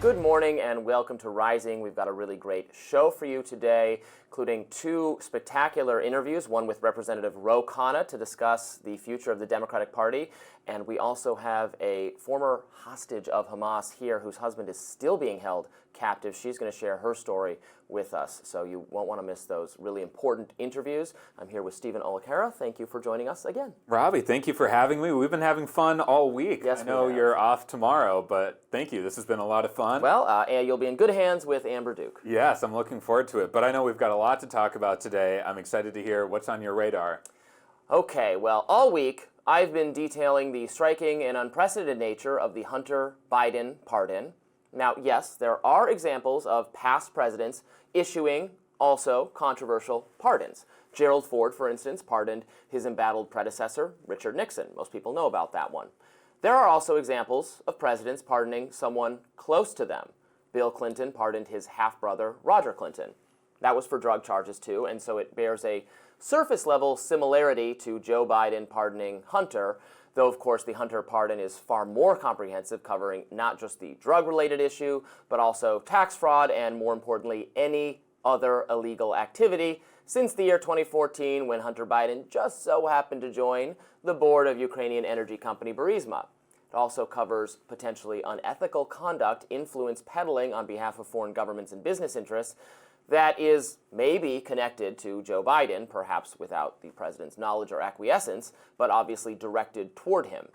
Good morning and welcome to Rising. We've got a really great show for you today, including two spectacular interviews, one with Representative Ro Khanna to discuss the future of the Democratic Party, and we also have a former hostage of Hamas here whose husband is still being held captive. She's going to share her story with us, so you won't want to miss those really important interviews. I'm here with Stephen Olakara. Thank you for joining us again. Robbie, thank you for having me. We've been having fun all week. Yes, I know you're off tomorrow, but thank you. This has been a lot of fun. Well, and you'll be in good hands with Amber Duke. Yes, I'm looking forward to it, but I know we've got a lot to talk about today. I'm excited to hear what's on your radar. Okay, well, all week I've been detailing the striking and unprecedented nature of the Hunter Biden pardon. Now, yes, there are examples of past presidents issuing also controversial pardons. Gerald Ford, for instance, pardoned his embattled predecessor, Richard Nixon. Most people know about that one. There are also examples of presidents pardoning someone close to them. Bill Clinton pardoned his half-brother, Roger Clinton. That was for drug charges, too, and so it bears a surface-level similarity to Joe Biden pardoning Hunter, though, of course, the Hunter pardon is far more comprehensive, covering not just the drug-related issue, but also tax fraud and, more importantly, any other illegal activity since the year 2014, when Hunter Biden just so happened to join the board of Ukrainian energy company Burisma. It also covers potentially unethical conduct, influence peddling on behalf of foreign governments and business interests, that is maybe connected to Joe Biden, perhaps without the president's knowledge or acquiescence, but obviously directed toward him.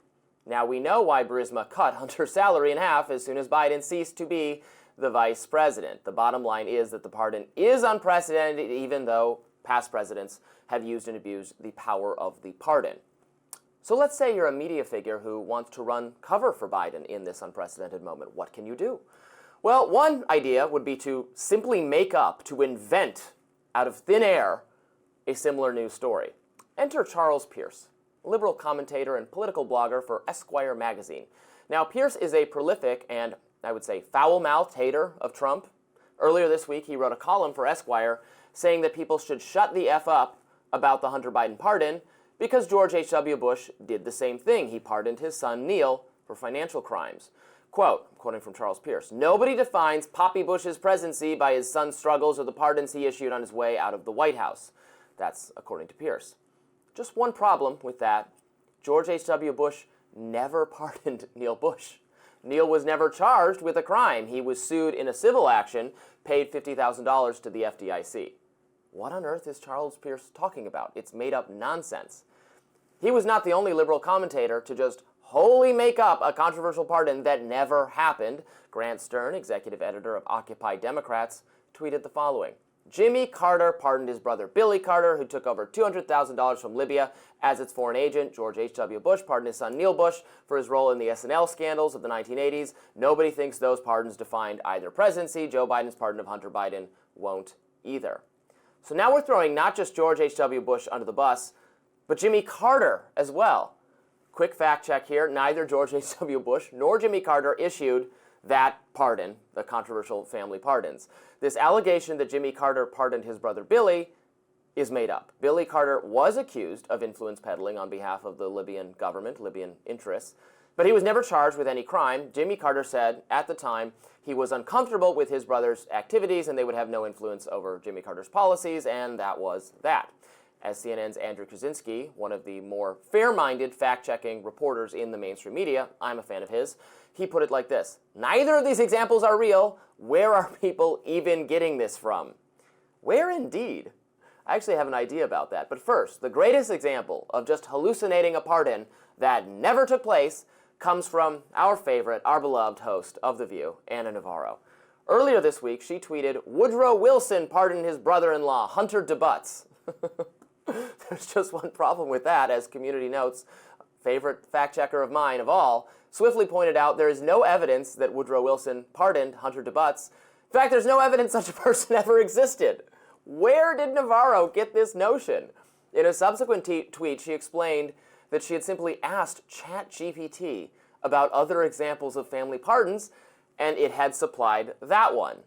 Now, we know why Burisma cut Hunter's salary in half as soon as Biden ceased to be the vice president. The bottom line is that the pardon is unprecedented, even though past presidents have used and abused the power of the pardon. So let's say you're a media figure who wants to run cover for Biden in this unprecedented moment. What can you do? Well, one idea would be to simply make up, to invent out of thin air, a similar news story. Enter Charles Pierce, liberal commentator and political blogger for Esquire magazine. Now, Pierce is a prolific and, I would say, foul-mouthed hater of Trump. Earlier this week, he wrote a column for Esquire saying that people should shut the F up about the Hunter Biden pardon because George H.W. Bush did the same thing. He pardoned his son, Neil, for financial crimes. Quote, quoting from Charles Pierce, "Nobody defines Poppy Bush's presidency by his son's struggles or the pardons he issued on his way out of the White House." That's according to Pierce. Just one problem with that. George H.W. Bush never pardoned Neil Bush. Neil was never charged with a crime. He was sued in a civil action, paid $50,000 to the FDIC. What on earth is Charles Pierce talking about? It's made-up nonsense. He was not the only liberal commentator to just wholly make up a controversial pardon that never happened. Grant Stern, executive editor of Occupy Democrats, tweeted the following. Jimmy Carter pardoned his brother Billy Carter, who took over $200,000 from Libya as its foreign agent. George H.W. Bush pardoned his son Neil Bush for his role in the SNL scandals of the 1980s. Nobody thinks those pardons defined either presidency. Joe Biden's pardon of Hunter Biden won't either. So now we're throwing not just George H.W. Bush under the bus, but Jimmy Carter as well. Quick fact check here, neither George H.W. Bush nor Jimmy Carter issued that pardon, the controversial family pardons. This allegation that Jimmy Carter pardoned his brother Billy is made up. Billy Carter was accused of influence peddling on behalf of the Libyan government, Libyan interests, but he was never charged with any crime. Jimmy Carter said at the time he was uncomfortable with his brother's activities and they would have no influence over Jimmy Carter's policies, and that was that. As CNN's Andrew Kaczynski, one of the more fair-minded fact-checking reporters in the mainstream media, I'm a fan of his, he put it like this: neither of these examples are real. Where are people even getting this from? Where indeed? I actually have an idea about that. But first, the greatest example of just hallucinating a pardon that never took place comes from our favorite, our beloved host of The View, Ana Navarro. Earlier this week, she tweeted, Woodrow Wilson pardoned his brother-in-law, Hunter DeButts. There's just one problem with that, as Community Notes, favorite fact-checker of mine of all, swiftly pointed out there is no evidence that Woodrow Wilson pardoned Hunter DeButts. In fact, there's no evidence such a person ever existed. Where did Navarro get this notion? In a subsequent tweet, she explained that she had simply asked ChatGPT about other examples of family pardons, and it had supplied that one.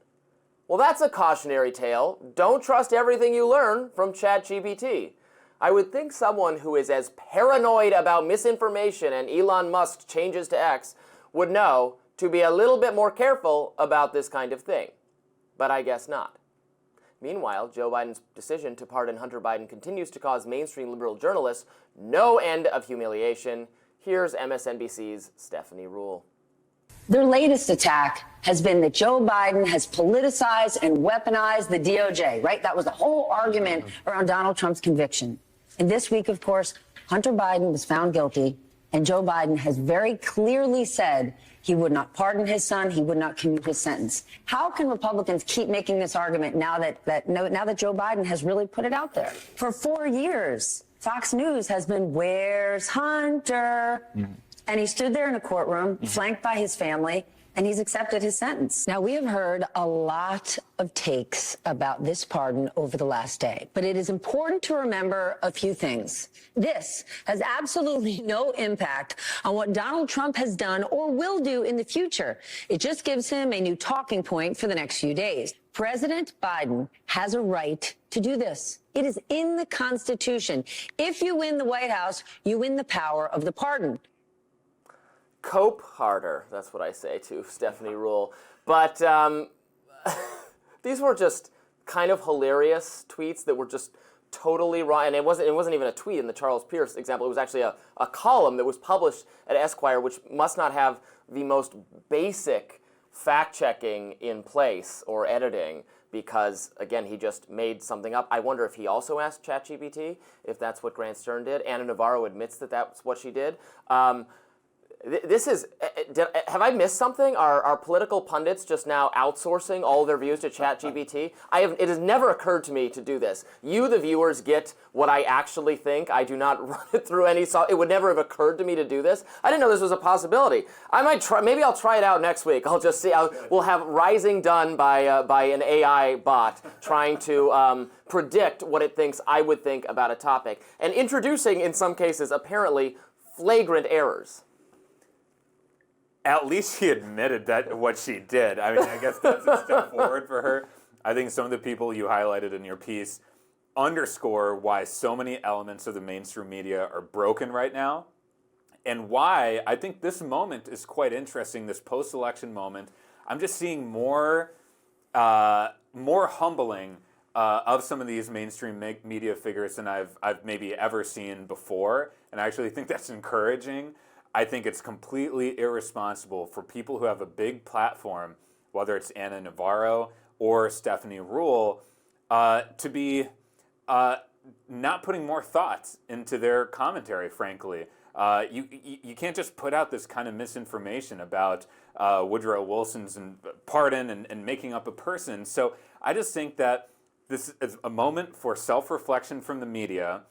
Well, that's a cautionary tale. Don't trust everything you learn from ChatGPT. I would think someone who is as paranoid about misinformation and Elon Musk's changes to X would know to be a little bit more careful about this kind of thing. But I guess not. Meanwhile, Joe Biden's decision to pardon Hunter Biden continues to cause mainstream liberal journalists no end of humiliation. Here's MSNBC's Stephanie Ruhle. Their latest attack has been that Joe Biden has politicized and weaponized the DOJ, right? That was the whole argument around Donald Trump's conviction. And this week, of course, Hunter Biden was found guilty, and Joe Biden has very clearly said he would not pardon his son, he would not commute his sentence. How can Republicans keep making this argument now that Joe Biden has really put it out there? For 4 years, Fox News has been, "Where's Hunter?" And he stood there in a courtroom, flanked by his family, and he's accepted his sentence. Now, we have heard a lot of takes about this pardon over the last day, but it is important to remember a few things. This has absolutely no impact on what Donald Trump has done or will do in the future. It just gives him a new talking point for the next few days. President Biden has a right to do this. It is in the Constitution. If you win the White House, you win the power of the pardon. Cope harder, that's what I say to Stephanie Ruhle. But these were just kind of hilarious tweets that were just totally wrong. And it wasn't even a tweet in the Charles Pierce example. It was actually a column that was published at Esquire, which must not have the most basic fact-checking in place or editing, because, again, he just made something up. I wonder if he also asked ChatGPT, if that's what Grant Stern did. Anna Navarro admits that that's what she did. This is, have I missed something? Are political pundits just now outsourcing all their views to ChatGPT? It has never occurred to me to do this. You, the viewers, get what I actually think. I do not run it through any it would never have occurred to me to do this. I didn't know this was a possibility. I might try, maybe I'll try it out next week. I'll just see, we'll have Rising done by an AI bot trying to predict what it thinks I would think about a topic, and introducing, in some cases, apparently flagrant errors. At least she admitted that what she did. I mean, I guess that's a step forward for her. I think some of the people you highlighted in your piece underscore why so many elements of the mainstream media are broken right now, and why I think this moment is quite interesting, this post-election moment. I'm just seeing more humbling of some of these mainstream media figures than I've maybe ever seen before, and I actually think that's encouraging. I think it's completely irresponsible for people who have a big platform, whether it's Anna Navarro or Stephanie Ruhle, to be not putting more thoughts into their commentary, frankly. You can't just put out this kind of misinformation about Woodrow Wilson's pardon and making up a person. So I just think that this is a moment for self-reflection from the media.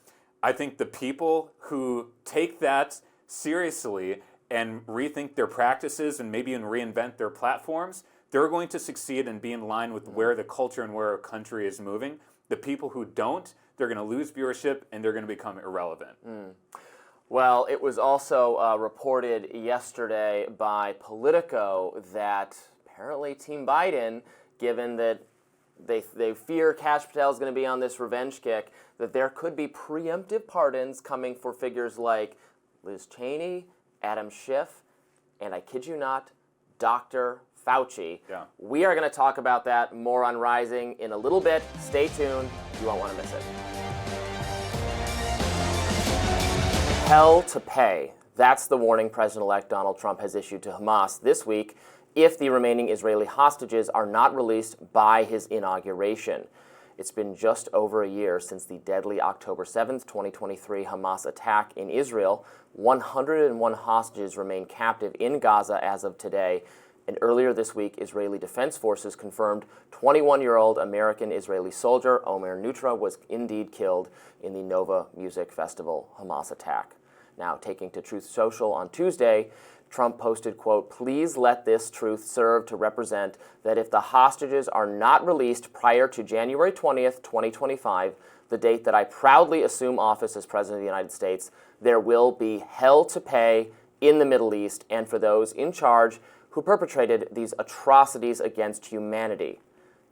I think the people who take that seriously and rethink their practices and maybe even reinvent their platforms, they're going to succeed and be in line with where the culture and where our country is moving. The people who don't, they're going to lose viewership and they're going to become irrelevant. Well, it was also reported yesterday by Politico that apparently Team Biden, given that they fear Kash Patel is going to be on this revenge kick, that there could be preemptive pardons coming for figures like Liz Cheney, Adam Schiff, and I kid you not, Dr. Fauci. Yeah. We are going to talk about that more on Rising in a little bit. Stay tuned. You won't want to miss it. Hell to pay. That's the warning President-elect Donald Trump has issued to Hamas this week if the remaining Israeli hostages are not released by his inauguration. It's been just over a year since the deadly October 7th, 2023 Hamas attack in Israel. 101 hostages remain captive in Gaza as of today. And earlier this week, Israeli Defense Forces confirmed 21-year-old American-Israeli soldier Omer Nutra was indeed killed in the Nova Music Festival Hamas attack. Now, taking to Truth Social on Tuesday, Trump posted, quote, "Please let this truth serve to represent that if the hostages are not released prior to January 20th, 2025, the date that I proudly assume office as President of the United States, there will be hell to pay in the Middle East and for those in charge who perpetrated these atrocities against humanity.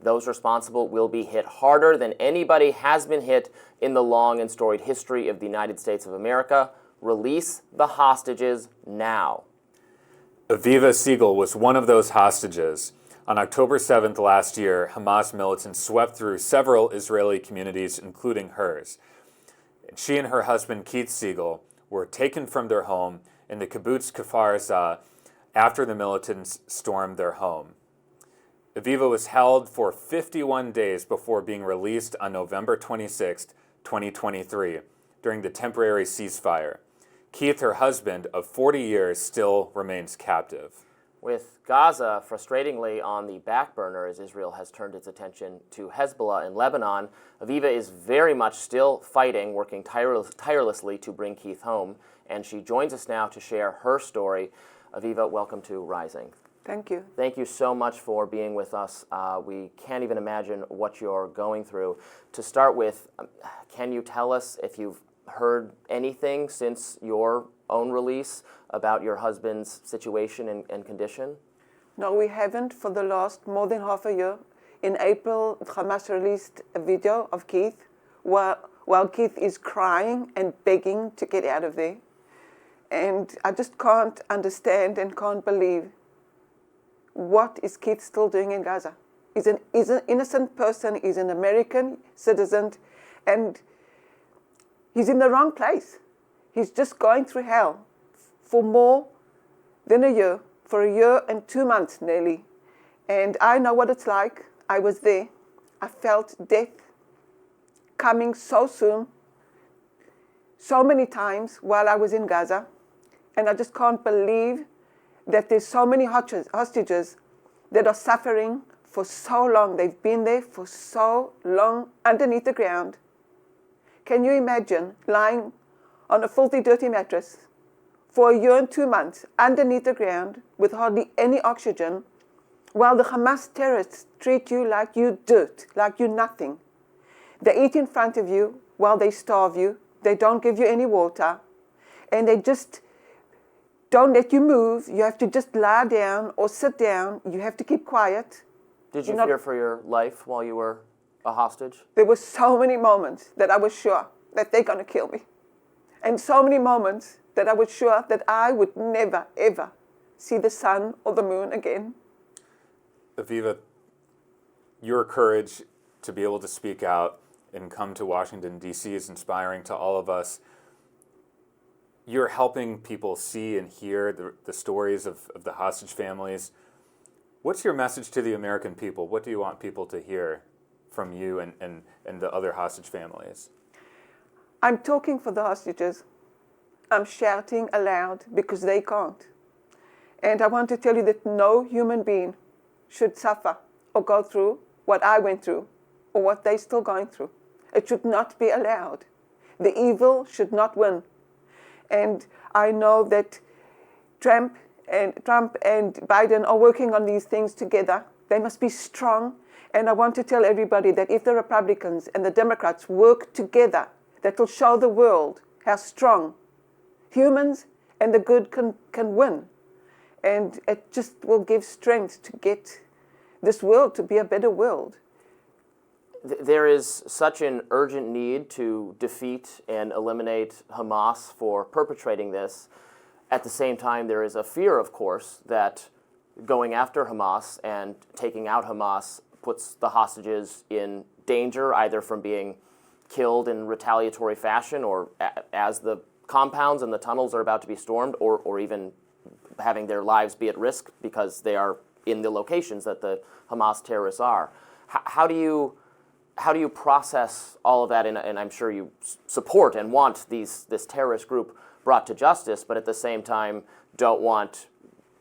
Those responsible will be hit harder than anybody has been hit in the long and storied history of the United States of America. Release the hostages now." Aviva Siegel was one of those hostages. On October 7th last year, Hamas militants swept through several Israeli communities, including hers. She and her husband, Keith Siegel, were taken from their home in the kibbutz Kfar Aza after the militants stormed their home. Aviva was held for 51 days before being released on November 26, 2023, during the temporary ceasefire. Keith, her husband of 40 years, still remains captive. With Gaza frustratingly on the back burner as Israel has turned its attention to Hezbollah in Lebanon, Aviva is very much still fighting, working tirelessly to bring Keith home, and she joins us now to share her story. Aviva, welcome to Rising. Thank you. Thank you so much for being with us. We can't even imagine what you're going through. To start with, can you tell us if you've heard anything since your own release about your husband's situation and condition? No, we haven't for the last more than half a year. In April, Hamas released a video of Keith while Keith is crying and begging to get out of there. And I just can't understand and can't believe, what is Keith still doing in Gaza? He's an innocent person, he's an American citizen, and he's in the wrong place. He's just going through hell for more than a year, for a year and 2 months nearly. And I know what it's like. I was there. I felt death coming so soon, so many times while I was in Gaza. And I just can't believe that there's so many hostages that are suffering for so long. They've been there for so long underneath the ground. Can you imagine lying on a filthy, dirty mattress for a year and 2 months underneath the ground with hardly any oxygen, while the Hamas terrorists treat you like you dirt, like you're nothing? They eat in front of you while they starve you. They don't give you any water. And they just don't let you move. You have to just lie down or sit down. You have to keep quiet. Did you fear for your life while you were a hostage? There were so many moments that I was sure that they're going to kill me. And so many moments that I was sure that I would never, ever see the sun or the moon again. Aviva, your courage to be able to speak out and come to Washington, D.C. is inspiring to all of us. You're helping people see and hear the stories of the hostage families. What's your message to the American people? What do you want people to hear from you and the other hostage families? I'm talking for the hostages. I'm shouting aloud because they can't. And I want to tell you that no human being should suffer or go through what I went through or what they're still going through. It should not be allowed. The evil should not win. And I know that Trump and Biden are working on these things together. They must be strong. And I want to tell everybody that if the Republicans and the Democrats work together, that will show the world how strong humans and the good can win. And it just will give strength to get this world to be a better world. There is such an urgent need to defeat and eliminate Hamas for perpetrating this. At the same time, there is a fear, of course, that going after Hamas and taking out Hamas puts the hostages in danger, either from being killed in retaliatory fashion or as the compounds and the tunnels are about to be stormed, or even having their lives be at risk because they are in the locations that the Hamas terrorists are. How do you process all of that? And I'm sure you support and want this terrorist group brought to justice, but at the same time don't want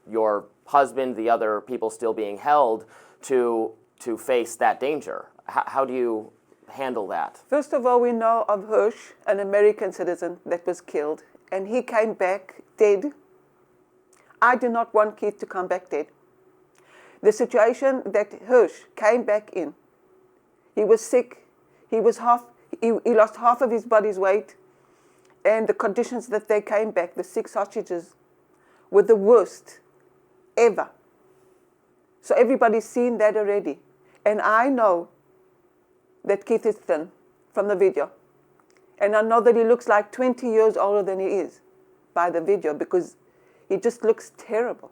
your husband, the other people still being held, to face that danger. How do you handle that? First of all, we know of Hirsch, an American citizen that was killed, and he came back dead. I do not want Keith to come back dead. The situation that Hirsch came back in, he was sick, he lost half of his body's weight, and the conditions that they came back, the 6 hostages, were the worst ever. So everybody's seen that already. And I know that Keith is thin from the video. And I know that he looks like 20 years older than he is by the video, because he just looks terrible.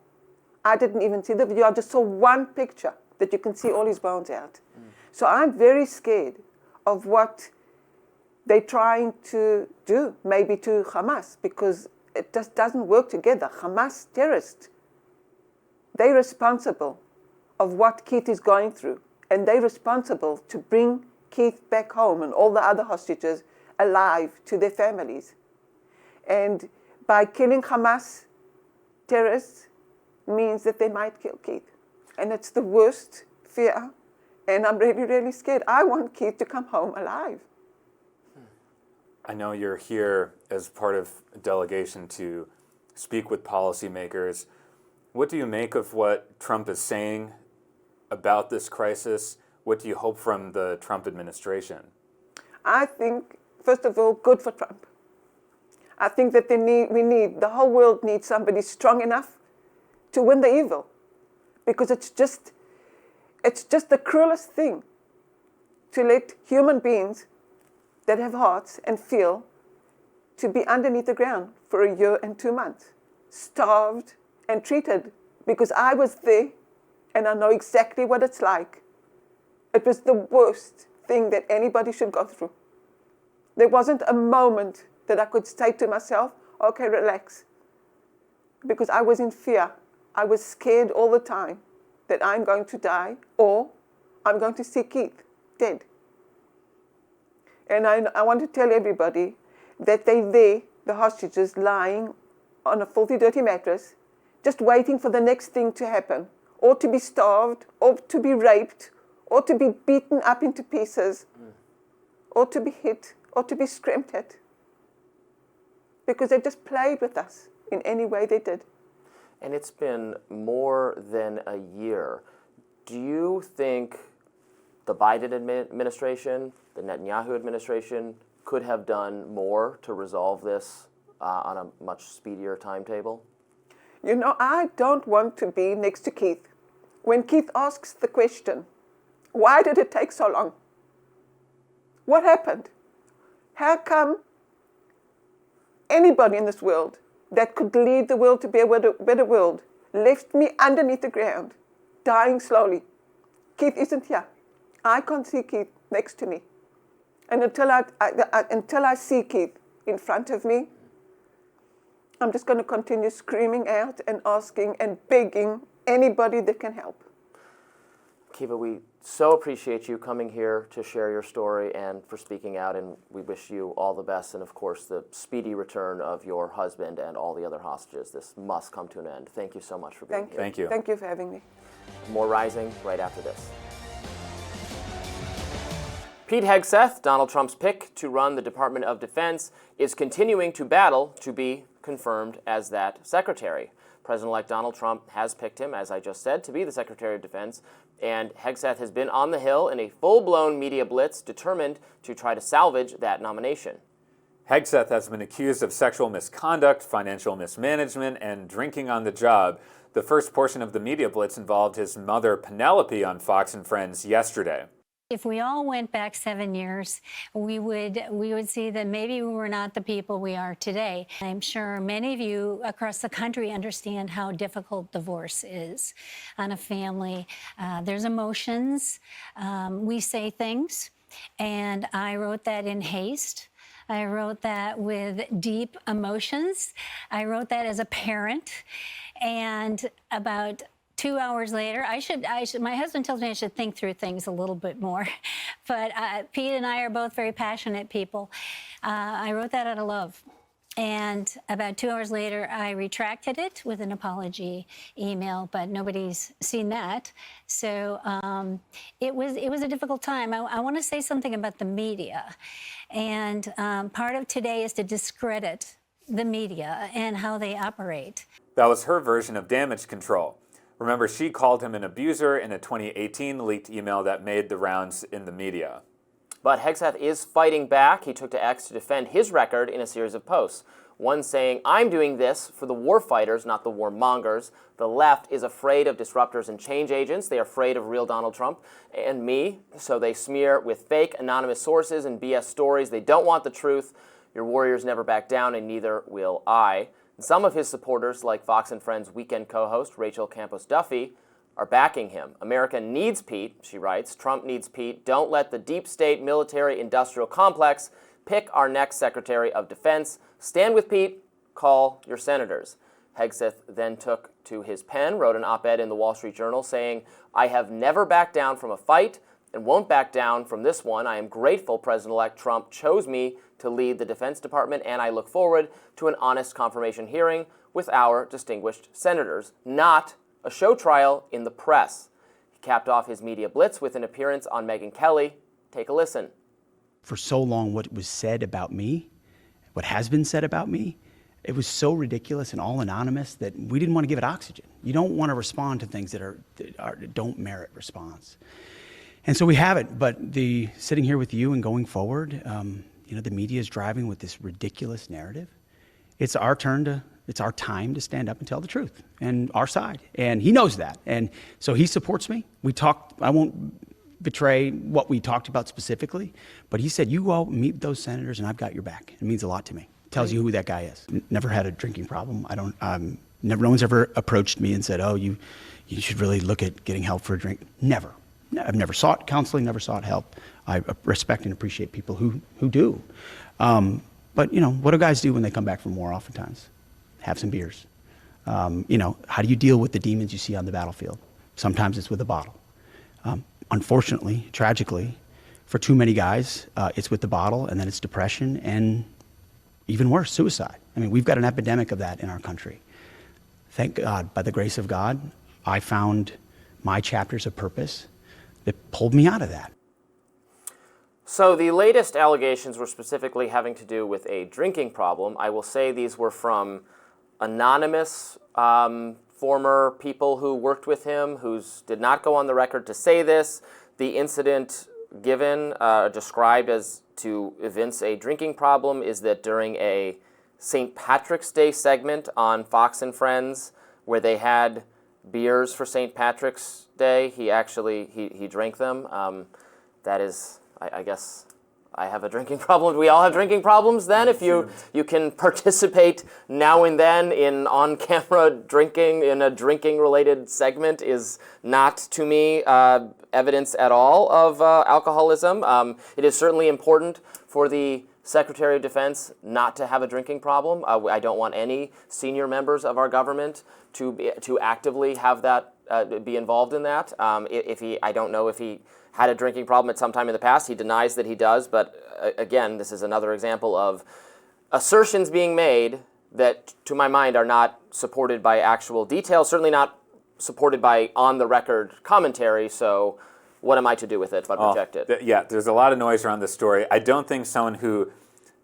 I didn't even see the video. I just saw one picture that you can see all his bones out. So I'm very scared of what they're trying to do, maybe to Hamas, because it just doesn't work together. Hamas terrorists, they're responsible of what Keith is going through, and they're responsible to bring Keith back home and all the other hostages alive to their families. And by killing Hamas terrorists means that they might kill Keith. And it's the worst fear, and I'm really, really scared. I want Keith to come home alive. I know you're here as part of a delegation to speak with policymakers. What do you make of what Trump is saying about this crisis? What do you hope from the Trump administration? I think, first of all, good for Trump. I think that the whole world needs somebody strong enough to win the evil, because it's just the cruelest thing to let human beings that have hearts and feel to be underneath the ground for 1 year and 2 months, starved and treated, because I was there and I know exactly what it's like. It was the worst thing that anybody should go through. There wasn't a moment that I could say to myself, okay, relax, because I was in fear. I was scared all the time that I'm going to die or I'm going to see Keith dead. And I want to tell everybody that they're there, the hostages, lying on a filthy, dirty mattress, just waiting for the next thing to happen, or to be starved, or to be raped, or to be beaten up into pieces, or to be hit, or to be screamed at. Because they just played with us in any way they did. And it's been more than a year. Do you think the Biden administration, the Netanyahu administration, could have done more to resolve this on a much speedier timetable? You know, I don't want to be next to Keith. When Keith asks the question, why did it take so long? What happened? How come anybody in this world that could lead the world to be a better world left me underneath the ground, dying slowly? Keith isn't here. I can't see Keith next to me. And until I see Keith in front of me, I'm just going to continue screaming out and asking and begging anybody that can help. Kiva, we so appreciate you coming here to share your story and for speaking out, and we wish you all the best and, of course, the speedy return of your husband and all the other hostages. This must come to an end. Thank you so much for being here. Thank you. Thank you for having me. More Rising right after this. Pete Hegseth, Donald Trump's pick to run the Department of Defense, is continuing to battle to be confirmed as that secretary. President-elect Donald Trump has picked him, as I just said, to be the Secretary of Defense, and Hegseth has been on the Hill in a full-blown media blitz, determined to try to salvage that nomination. Hegseth has been accused of sexual misconduct, financial mismanagement, and drinking on the job. The first portion of the media blitz involved his mother, Penelope, on Fox and Friends yesterday. If we all went back 7 years, we would see that maybe we were not the people we are today. I'm sure many of you across the country understand how difficult divorce is on a family. There's emotions. We say things, and I wrote that in haste. I wrote that with deep emotions. I wrote that as a parent, and about 2 hours later, my husband tells me I should think through things a little bit more, but Pete and I are both very passionate people. I wrote that out of love. And about 2 hours later, I retracted it with an apology email, but nobody's seen that. So it was a difficult time. I want to say something about the media. And part of today is to discredit the media and how they operate. That was her version of damage control. Remember, she called him an abuser in a 2018 leaked email that made the rounds in the media. But Hegseth is fighting back. He took to X to defend his record in a series of posts. One saying, "I'm doing this for the war fighters, not the warmongers. The left is afraid of disruptors and change agents. They are afraid of real Donald Trump and me, so they smear with fake anonymous sources and BS stories. They don't want the truth. Your warriors never back down, and neither will I." Some of his supporters, like Fox and Friends weekend co-host Rachel Campos Duffy, are backing him. America needs Pete, she writes. Trump needs Pete. Don't let the deep state military-industrial complex pick our next Secretary of Defense. Stand with Pete. Call your senators. Hegseth then took to his pen, wrote an op-ed in the Wall Street Journal saying, I have never backed down from a fight and won't back down from this one. I am grateful President-elect Trump chose me to lead the Defense Department, and I look forward to an honest confirmation hearing with our distinguished senators, not a show trial in the press. He capped off his media blitz with an appearance on Megyn Kelly. Take a listen. For so long, what was said about me, what has been said about me, it was so ridiculous and all anonymous that we didn't want to give it oxygen. You don't want to respond to things that don't merit response. And so we haven't, but sitting here with you and going forward, the media is driving with this ridiculous narrative. It's our time to stand up and tell the truth and our side. And he knows that. And so he supports me. I won't betray what we talked about specifically, but he said, you go out and meet those senators and I've got your back. It means a lot to me. Tells you who that guy is. Never had a drinking problem. No one's ever approached me and said, oh, you should really look at getting help for a drink. Never. I've never sought counseling, never sought help. I respect and appreciate people who do. But what do guys do when they come back from war oftentimes? Have some beers. How do you deal with the demons you see on the battlefield? Sometimes it's with a bottle. Unfortunately, tragically, for too many guys, it's with the bottle, and then it's depression, and even worse, suicide. I mean, we've got an epidemic of that in our country. Thank God, by the grace of God, I found my chapters of purpose that pulled me out of that. So the latest allegations were specifically having to do with a drinking problem. I will say these were from anonymous former people who worked with him, who did not go on the record to say this. The incident given, described as to evince a drinking problem, is that during a St. Patrick's Day segment on Fox and Friends, where they had beers for St. Patrick's Day, he drank them. That is, I guess, I have a drinking problem. We all have drinking problems then. If you can participate now and then in on-camera drinking in a drinking-related segment is not, to me, evidence at all of alcoholism. It is certainly important for the Secretary of Defense not to have a drinking problem. I don't want any senior members of our government to actively have that be involved in that. I don't know if he had a drinking problem at some time in the past. He denies that he does, but again, this is another example of assertions being made that, to my mind, are not supported by actual details, certainly not supported by on-the-record commentary, so what am I to do with it but reject it? Yeah, there's a lot of noise around this story. I don't think someone who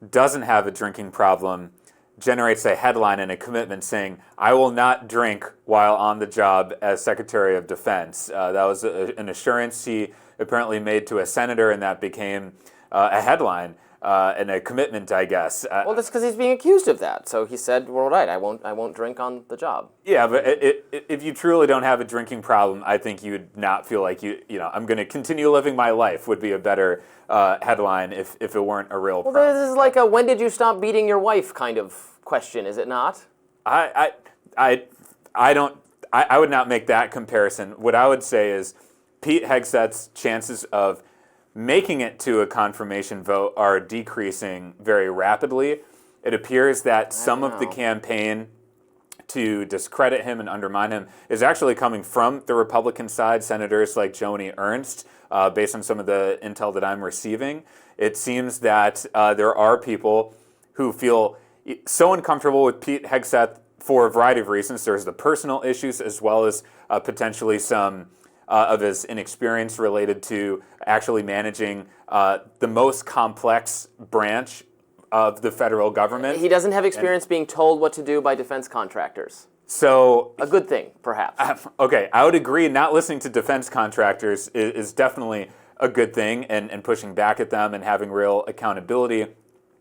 doesn't have a drinking problem generates a headline and a commitment saying, I will not drink while on the job as Secretary of Defense. That was an assurance he apparently made to a senator, and that became a headline and a commitment, I guess. Well, that's because he's being accused of that. So he said, well, right, I won't drink on the job. Yeah, but if you truly don't have a drinking problem, I think you would not feel like I'm going to continue living my life would be a better headline if it weren't a real problem. Well, this is like a when did you stop beating your wife kind of question, is it not? I would not make that comparison. What I would say is Pete Hegseth's chances of making it to a confirmation vote are decreasing very rapidly. It appears that some of the campaign to discredit him and undermine him is actually coming from the Republican side, senators like Joni Ernst, based on some of the intel that I'm receiving. It seems that there are people who feel so uncomfortable with Pete Hegseth for a variety of reasons. There's the personal issues as well as potentially some of his inexperience related to actually managing the most complex branch of the federal government. He doesn't have experience being told what to do by defense contractors. So a good thing, perhaps. Okay, I would agree. Not listening to defense contractors is definitely a good thing, and pushing back at them and having real accountability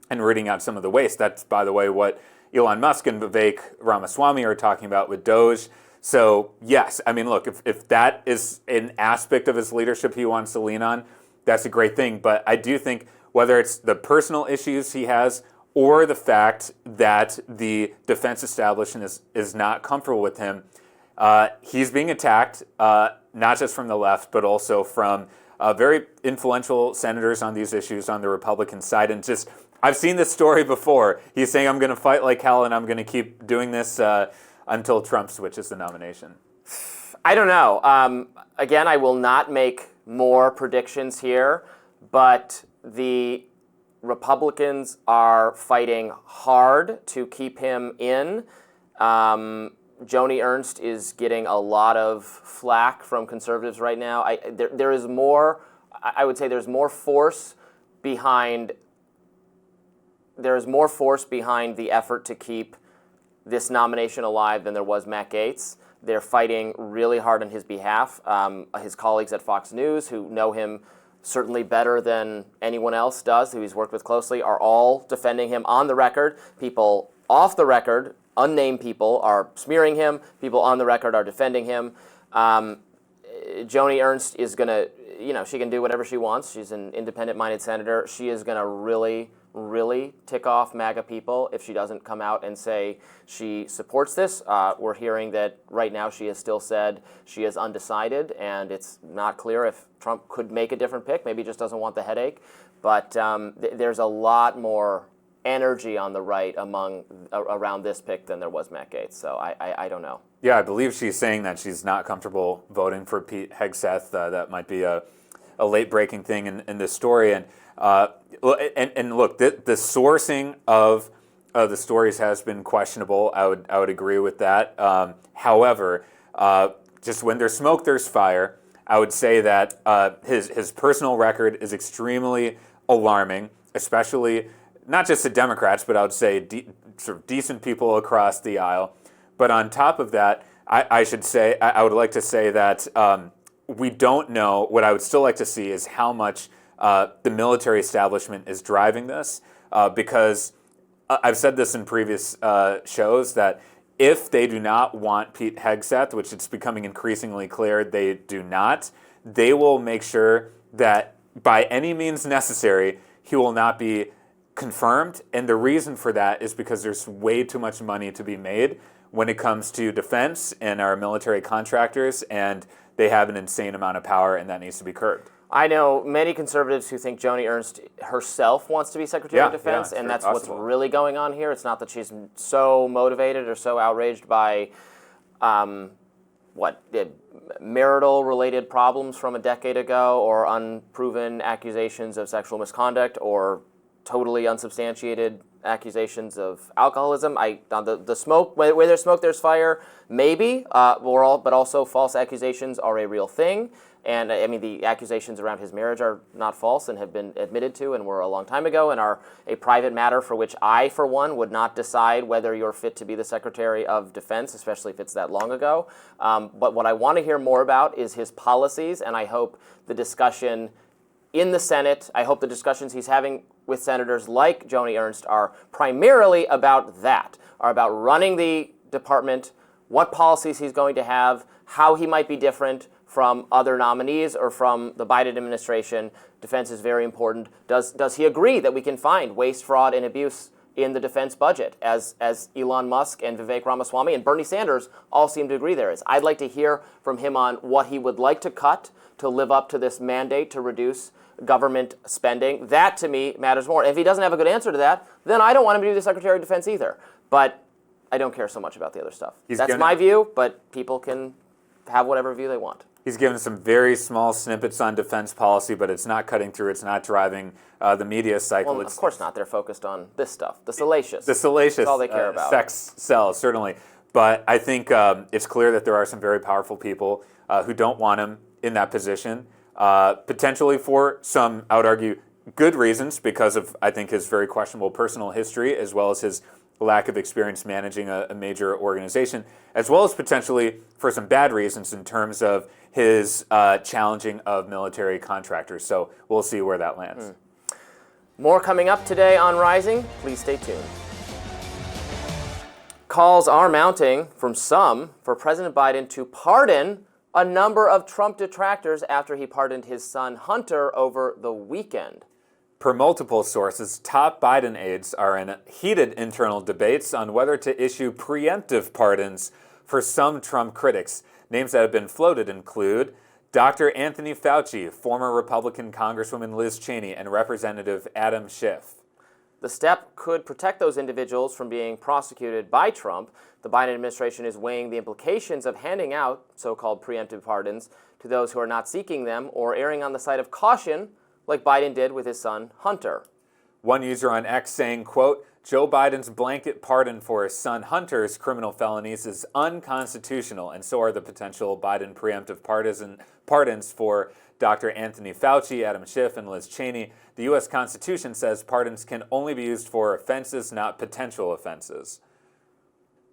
and rooting out some of the waste. That's, by the way, what Elon Musk and Vivek Ramaswamy are talking about with Doge. So, yes, I mean, look, if that is an aspect of his leadership he wants to lean on, that's a great thing. But I do think whether it's the personal issues he has or the fact that the defense establishment is not comfortable with him. He's being attacked, not just from the left, but also from very influential senators on these issues on the Republican side. And just, I've seen this story before. He's saying, I'm going to fight like hell, and I'm going to keep doing this until Trump switches the nomination. I don't know. Again, I will not make more predictions here, but the Republicans are fighting hard to keep him in. Joni Ernst is getting a lot of flack from conservatives right now. There is more, I would say there's more force behind the effort to keep this nomination alive than there was Matt Gaetz. They're fighting really hard on his behalf. His colleagues at Fox News, who know him certainly better than anyone else does, who he's worked with closely, are all defending him on the record. People off the record, unnamed people, are smearing him. People on the record are defending him. Joni Ernst is going to, she can do whatever she wants. She's an independent-minded senator. She is going to really, really tick off MAGA people if she doesn't come out and say she supports this. We're hearing that right now she has still said she is undecided, and it's not clear if Trump could make a different pick. Maybe he just doesn't want the headache. But there's a lot more energy on the right around this pick than there was Matt Gaetz. So I don't know. Yeah, I believe she's saying that she's not comfortable voting for Pete Hegseth. That might be a late-breaking thing in this story. And look, the sourcing of the stories has been questionable. I would agree with that. However, just when there's smoke, there's fire. I would say that his personal record is extremely alarming, especially not just the Democrats, but I would say sort of decent people across the aisle. But on top of that, I would like to say that we don't know. What I would still like to see is how much the military establishment is driving this, because I've said this in previous shows that if they do not want Pete Hegseth, which it's becoming increasingly clear they do not, they will make sure that by any means necessary, he will not be confirmed. And the reason for that is because there's way too much money to be made when it comes to defense and our military contractors, and they have an insane amount of power, and that needs to be curbed. I know many conservatives who think Joni Ernst herself wants to be Secretary of Defense, and that's what's really going on here. It's not that she's so motivated or so outraged by marital-related problems from a decade ago, or unproven accusations of sexual misconduct, or totally unsubstantiated accusations of alcoholism. The smoke, where there's smoke, there's fire. Maybe, but also false accusations are a real thing. And I mean, the accusations around his marriage are not false and have been admitted to and were a long time ago and are a private matter for which I, for one, would not decide whether you're fit to be the Secretary of Defense, especially if it's that long ago. But what I want to hear more about is his policies, and I hope the discussion in the Senate, I hope the discussions he's having with senators like Joni Ernst are primarily about that, are about running the department, what policies he's going to have, how he might be different from other nominees or from the Biden administration. Defense is very important. Does he agree that we can find waste, fraud, and abuse in the defense budget, as Elon Musk and Vivek Ramaswamy and Bernie Sanders all seem to agree there is? I'd like to hear from him on what he would like to cut to live up to this mandate to reduce government spending. That, to me, matters more. If he doesn't have a good answer to that, then I don't want him to be the Secretary of Defense either. But I don't care so much about the other stuff. That's my view, but people can have whatever view they want. He's given some very small snippets on defense policy, but it's not cutting through. It's not driving the media cycle. Well, of course not. They're focused on this stuff, the salacious. The salacious. That's all they care about. Sex sells, certainly. But I think it's clear that there are some very powerful people who don't want him in that position, potentially for some, I would argue, good reasons, because of, I think, his very questionable personal history, as well as his lack of experience managing a major organization, as well as potentially for some bad reasons in terms of his challenging of military contractors. So we'll see where that lands. More coming up today on Rising. Please stay tuned. Calls are mounting from some for President Biden to pardon a number of Trump detractors after he pardoned his son Hunter over the weekend. Per multiple sources, top Biden aides are in heated internal debates on whether to issue preemptive pardons for some Trump critics. Names that have been floated include Dr. Anthony Fauci, former Republican Congresswoman Liz Cheney, and Representative Adam Schiff. The step could protect those individuals from being prosecuted by Trump. The Biden administration is weighing the implications of handing out so-called preemptive pardons to those who are not seeking them or erring on the side of caution, like Biden did with his son, Hunter. One user on X saying, quote, Joe Biden's blanket pardon for his son Hunter's criminal felonies is unconstitutional, and so are the potential Biden preemptive pardons for Dr. Anthony Fauci, Adam Schiff, and Liz Cheney. The U.S. Constitution says pardons can only be used for offenses, not potential offenses.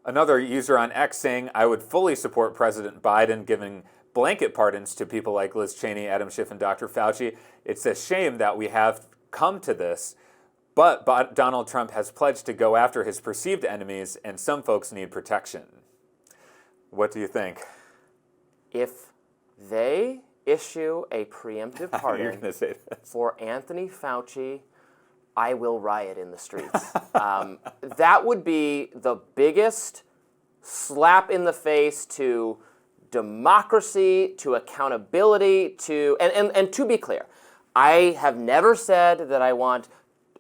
Another user on X saying, I would fully support President Biden giving blanket pardons to people like Liz Cheney, Adam Schiff, and Dr. Fauci. It's a shame that we have come to this, but Donald Trump has pledged to go after his perceived enemies, and some folks need protection. What do you think? If they issue a preemptive pardon for Anthony Fauci, I will riot in the streets. That would be the biggest slap in the face to democracy, to accountability, and to be clear, I have never said that I want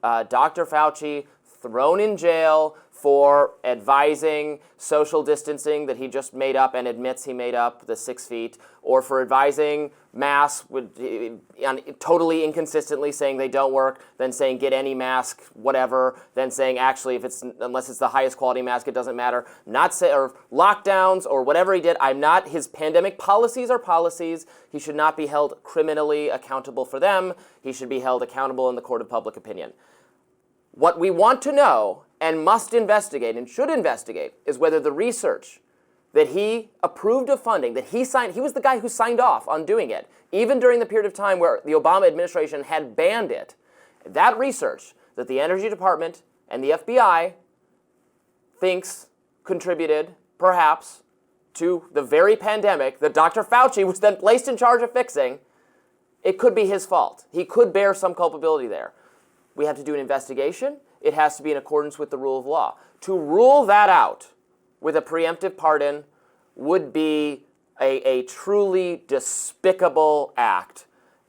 Dr. Fauci thrown in jail for advising social distancing that he just made up and admits he made up, the 6 feet, or for advising masks totally inconsistently saying they don't work, then saying get any mask, whatever, then saying actually unless it's the highest quality mask, it doesn't matter. Or lockdowns or whatever he did. His pandemic policies are policies. He should not be held criminally accountable for them. He should be held accountable in the court of public opinion. What we want to know and must investigate and should investigate is whether the research that he approved of funding, that he was the guy who signed off on doing it, even during the period of time where the Obama administration had banned it, that research that the Energy Department and the FBI thinks contributed, perhaps, to the very pandemic that Dr. Fauci was then placed in charge of fixing, it could be his fault. He could bear some culpability there. We have to do an investigation. It has to be in accordance with the rule of law. To rule that out with a preemptive pardon would be a truly despicable act,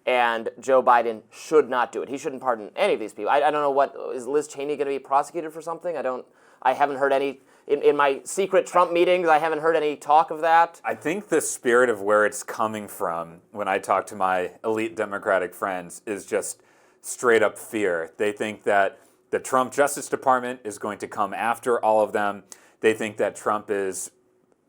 and Joe Biden should not do it. He shouldn't pardon any of these people. I don't know is Liz Cheney going to be prosecuted for something? I haven't heard any, in my secret Trump meetings, I haven't heard any talk of that. I think the spirit of where it's coming from when I talk to my elite Democratic friends is just straight up fear. They think that the Trump Justice Department is going to come after all of them. They think that Trump is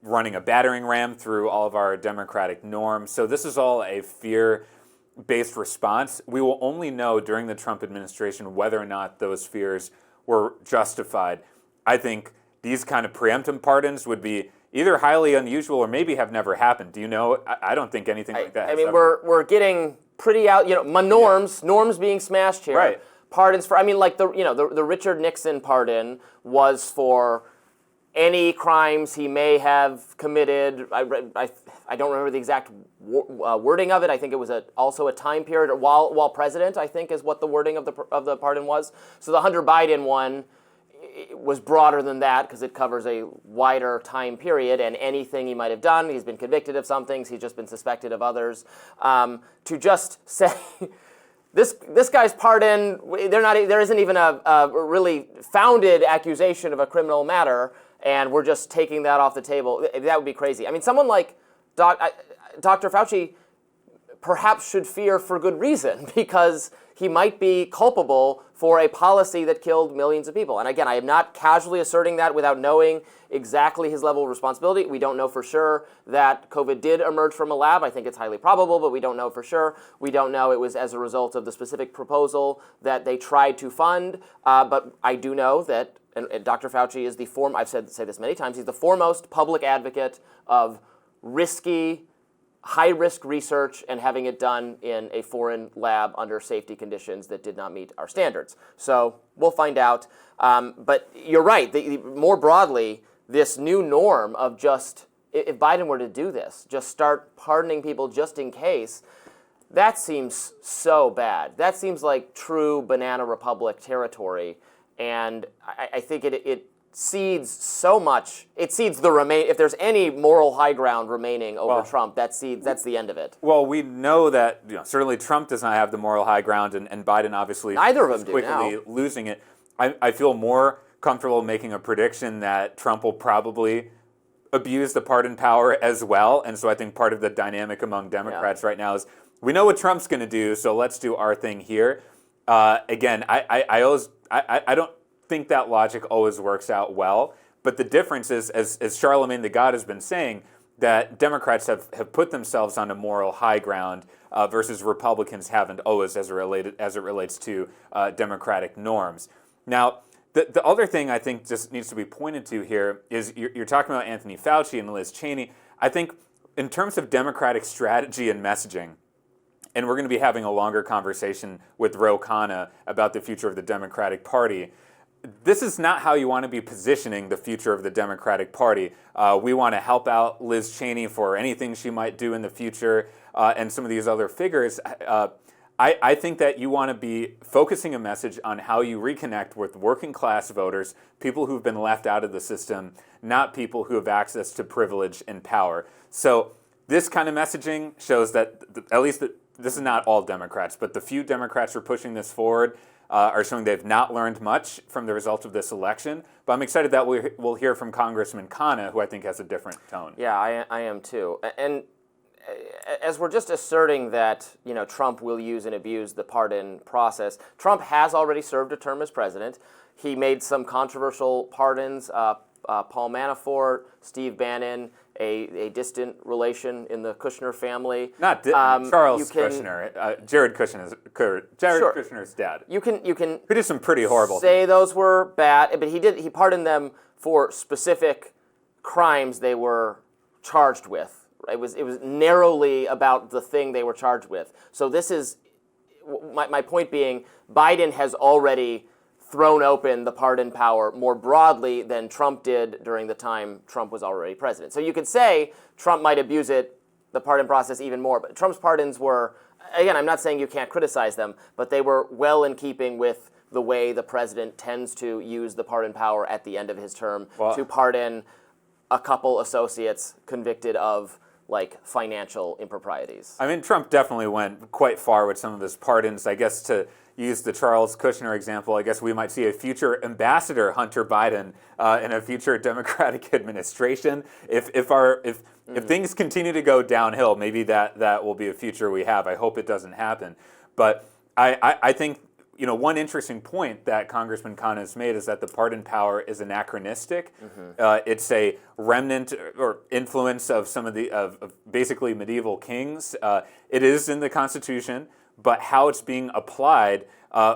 running a battering ram through all of our democratic norms. So this is all a fear-based response. We will only know during the Trump administration whether or not those fears were justified. I think these kind of preemptive pardons would be either highly unusual or maybe have never happened. Do you know? I don't think anything like that has ever. We're getting pretty out, norms being smashed here. Right. Pardons for, the Richard Nixon pardon was for any crimes he may have committed. I don't remember the exact wording of it. I think it was also a time period while president, I think, is what the wording of the pardon was. So the Hunter Biden one was broader than that because it covers a wider time period, and anything he might have done, he's been convicted of some things, he's just been suspected of others. To just say this guy's pardon, there isn't even a really founded accusation of a criminal matter, and we're just taking that off the table. That would be crazy. I mean, someone like Dr. Fauci perhaps should fear for good reason, because he might be culpable for a policy that killed millions of people. And again, I am not casually asserting that without knowing exactly his level of responsibility. We don't know for sure that COVID did emerge from a lab. I think it's highly probable, but we don't know for sure. We don't know it was as a result of the specific proposal that they tried to fund. But I do know that and Dr. Fauci is I've said this many times, he's the foremost public advocate of risky, high-risk research and having it done in a foreign lab under safety conditions that did not meet our standards. So we'll find out. But you're right. More broadly, this new norm of just, if Biden were to do this, just start pardoning people just in case, That seems so bad. That seems like true Banana Republic territory, and I think it cedes so much. It cedes the if there's any moral high ground remaining over Trump, that's the end of it. Well, we know that certainly Trump does not have the moral high ground, and Biden obviously neither of them is do quickly now. losing it. I feel more comfortable making a prediction that Trump will probably abuse the pardon power as well, and so I think part of the dynamic among Democrats right now is we know what Trump's going to do, so let's do our thing here. Again, I don't think that logic always works out well, but the difference is, as Charlemagne the God has been saying, that Democrats have put themselves on a moral high ground versus Republicans haven't always as it relates to democratic norms. Now, the other thing I think just needs to be pointed to here is you're talking about Anthony Fauci and Liz Cheney. I think in terms of Democratic strategy and messaging, and we're going to be having a longer conversation with Ro Khanna about the future of the Democratic Party. This is not how you want to be positioning the future of the Democratic Party. We want to help out Liz Cheney for anything she might do in the future and some of these other figures. I think that you want to be focusing a message on how you reconnect with working class voters, people who've been left out of the system, not people who have access to privilege and power. So this kind of messaging shows that at least this is not all Democrats, but the few Democrats who are pushing this forward are showing they've not learned much from the result of this election. But I'm excited that we'll hear from Congressman Khanna, who I think has a different tone. Yeah, I am too. And as we're just asserting that Trump will use and abuse the pardon process, Trump has already served a term as president. He made some controversial pardons. Paul Manafort, Steve Bannon, a distant relation in the Kushner family. Not Charles Kushner, Jared Kushner's dad. You can who did some pretty horrible things. Those were bad, but he pardoned them for specific crimes they were charged with. It was narrowly about the thing they were charged with. So this is my point being, Biden has already thrown open the pardon power more broadly than Trump did during the time Trump was already president. So you could say Trump might abuse the pardon process even more, but Trump's pardons were, again, I'm not saying you can't criticize them, but they were well in keeping with the way the president tends to use the pardon power at the end of his term to pardon a couple associates convicted of financial improprieties. I mean, Trump definitely went quite far with some of his pardons. I guess to use the Charles Kushner example, I guess we might see a future ambassador, Hunter Biden, in a future Democratic administration. If things continue to go downhill, maybe that will be a future we have. I hope it doesn't happen. But I think one interesting point that Congressman Khanna has made is that the pardon power is anachronistic. It's a remnant or influence of some of of basically medieval kings. It is in the Constitution, but how it's being applied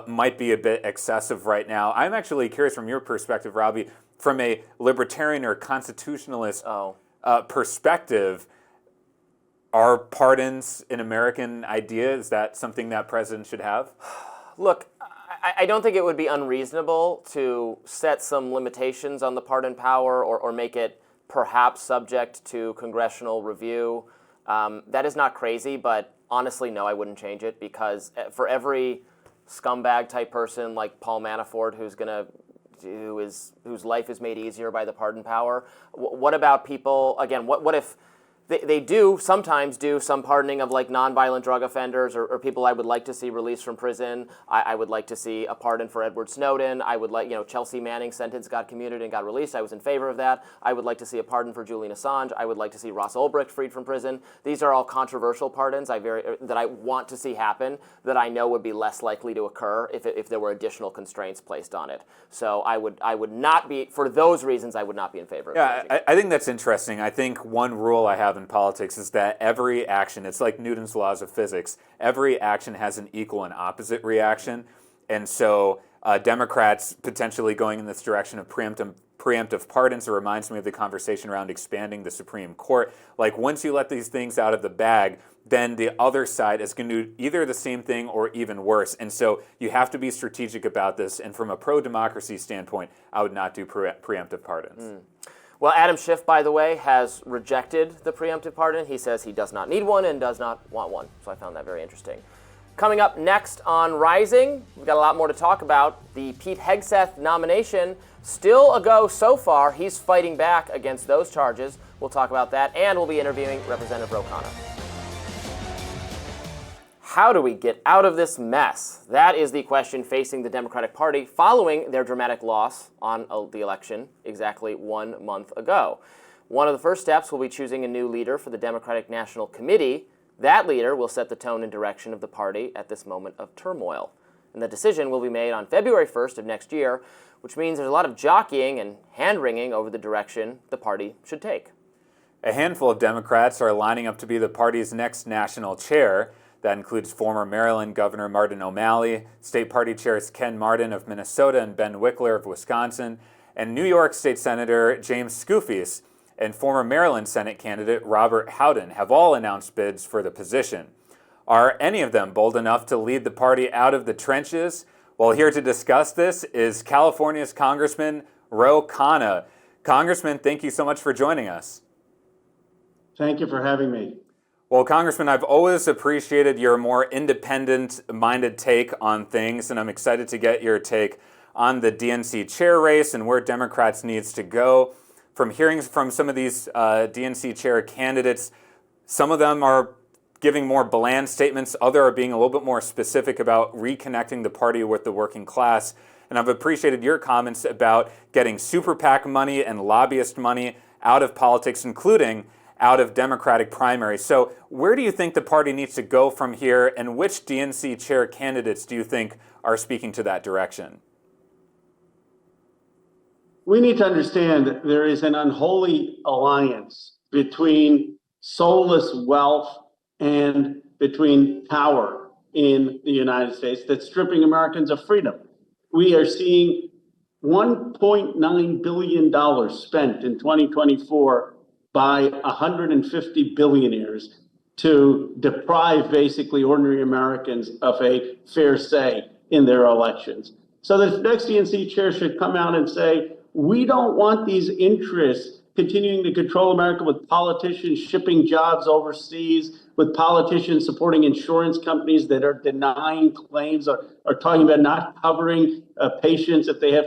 might be a bit excessive right now. I'm actually curious from your perspective, Robbie, from a libertarian or constitutionalist perspective, are pardons an American idea? Is that something that presidents should have? Look, I don't think it would be unreasonable to set some limitations on the pardon power or make it perhaps subject to congressional review. That is not crazy, but honestly, no, I wouldn't change it, because for every scumbag type person like Paul Manafort whose life is made easier by the pardon power, what about people, again, what if they do sometimes do some pardoning of nonviolent drug offenders or people I would like to see released from prison. I would like to see a pardon for Edward Snowden. I would like, Chelsea Manning's sentence got commuted and got released. I was in favor of that. I would like to see a pardon for Julian Assange. I would like to see Ross Ulbricht freed from prison. These are all controversial pardons that I want to see happen, that I know would be less likely to occur if there were additional constraints placed on it. So I would not be, for those reasons, I would not be in favor of changing. I think that's interesting. I think one rule I have in politics is that every action, it's like Newton's laws of physics, every action has an equal and opposite reaction. And so Democrats potentially going in this direction of preemptive pardons, it reminds me of the conversation around expanding the Supreme Court. Once you let these things out of the bag, then the other side is going to do either the same thing or even worse. And so you have to be strategic about this. And from a pro-democracy standpoint, I would not do preemptive pardons. Well, Adam Schiff, by the way, has rejected the preemptive pardon. He says he does not need one and does not want one. So I found that very interesting. Coming up next on Rising, we've got a lot more to talk about. The Pete Hegseth nomination, still a go so far. He's fighting back against those charges. We'll talk about that, and we'll be interviewing Representative Ro Khanna. How do we get out of this mess? That is the question facing the Democratic Party following their dramatic loss on the election exactly 1 month ago. One of the first steps will be choosing a new leader for the Democratic National Committee. That leader will set the tone and direction of the party at this moment of turmoil. And the decision will be made on February 1st of next year, which means there's a lot of jockeying and hand-wringing over the direction the party should take. A handful of Democrats are lining up to be the party's next national chair. That includes former Maryland Governor Martin O'Malley, State Party Chairs Ken Martin of Minnesota and Ben Wickler of Wisconsin, and New York State Senator James Skoufis and former Maryland Senate candidate Robert Howden have all announced bids for the position. Are any of them bold enough to lead the party out of the trenches? Well, here to discuss this is California's Congressman Ro Khanna. Congressman, thank you so much for joining us. Thank you for having me. Well, Congressman, I've always appreciated your more independent-minded take on things, and I'm excited to get your take on the DNC chair race and where Democrats needs to go. From hearing from some of these DNC chair candidates, some of them are giving more bland statements, others are being a little bit more specific about reconnecting the party with the working class. And I've appreciated your comments about getting super PAC money and lobbyist money out of politics, including out of Democratic primaries. So where do you think the party needs to go from here, and which DNC chair candidates do you think are speaking to that direction? We need to understand that there is an unholy alliance between soulless wealth and between power in the United States that's stripping Americans of freedom. We are seeing $1.9 billion spent in 2024 by 150 billionaires to deprive basically ordinary Americans of a fair say in their elections. So the next DNC chair should come out and say, we don't want these interests continuing to control America with politicians shipping jobs overseas, with politicians supporting insurance companies that are denying claims or talking about not covering patients if they have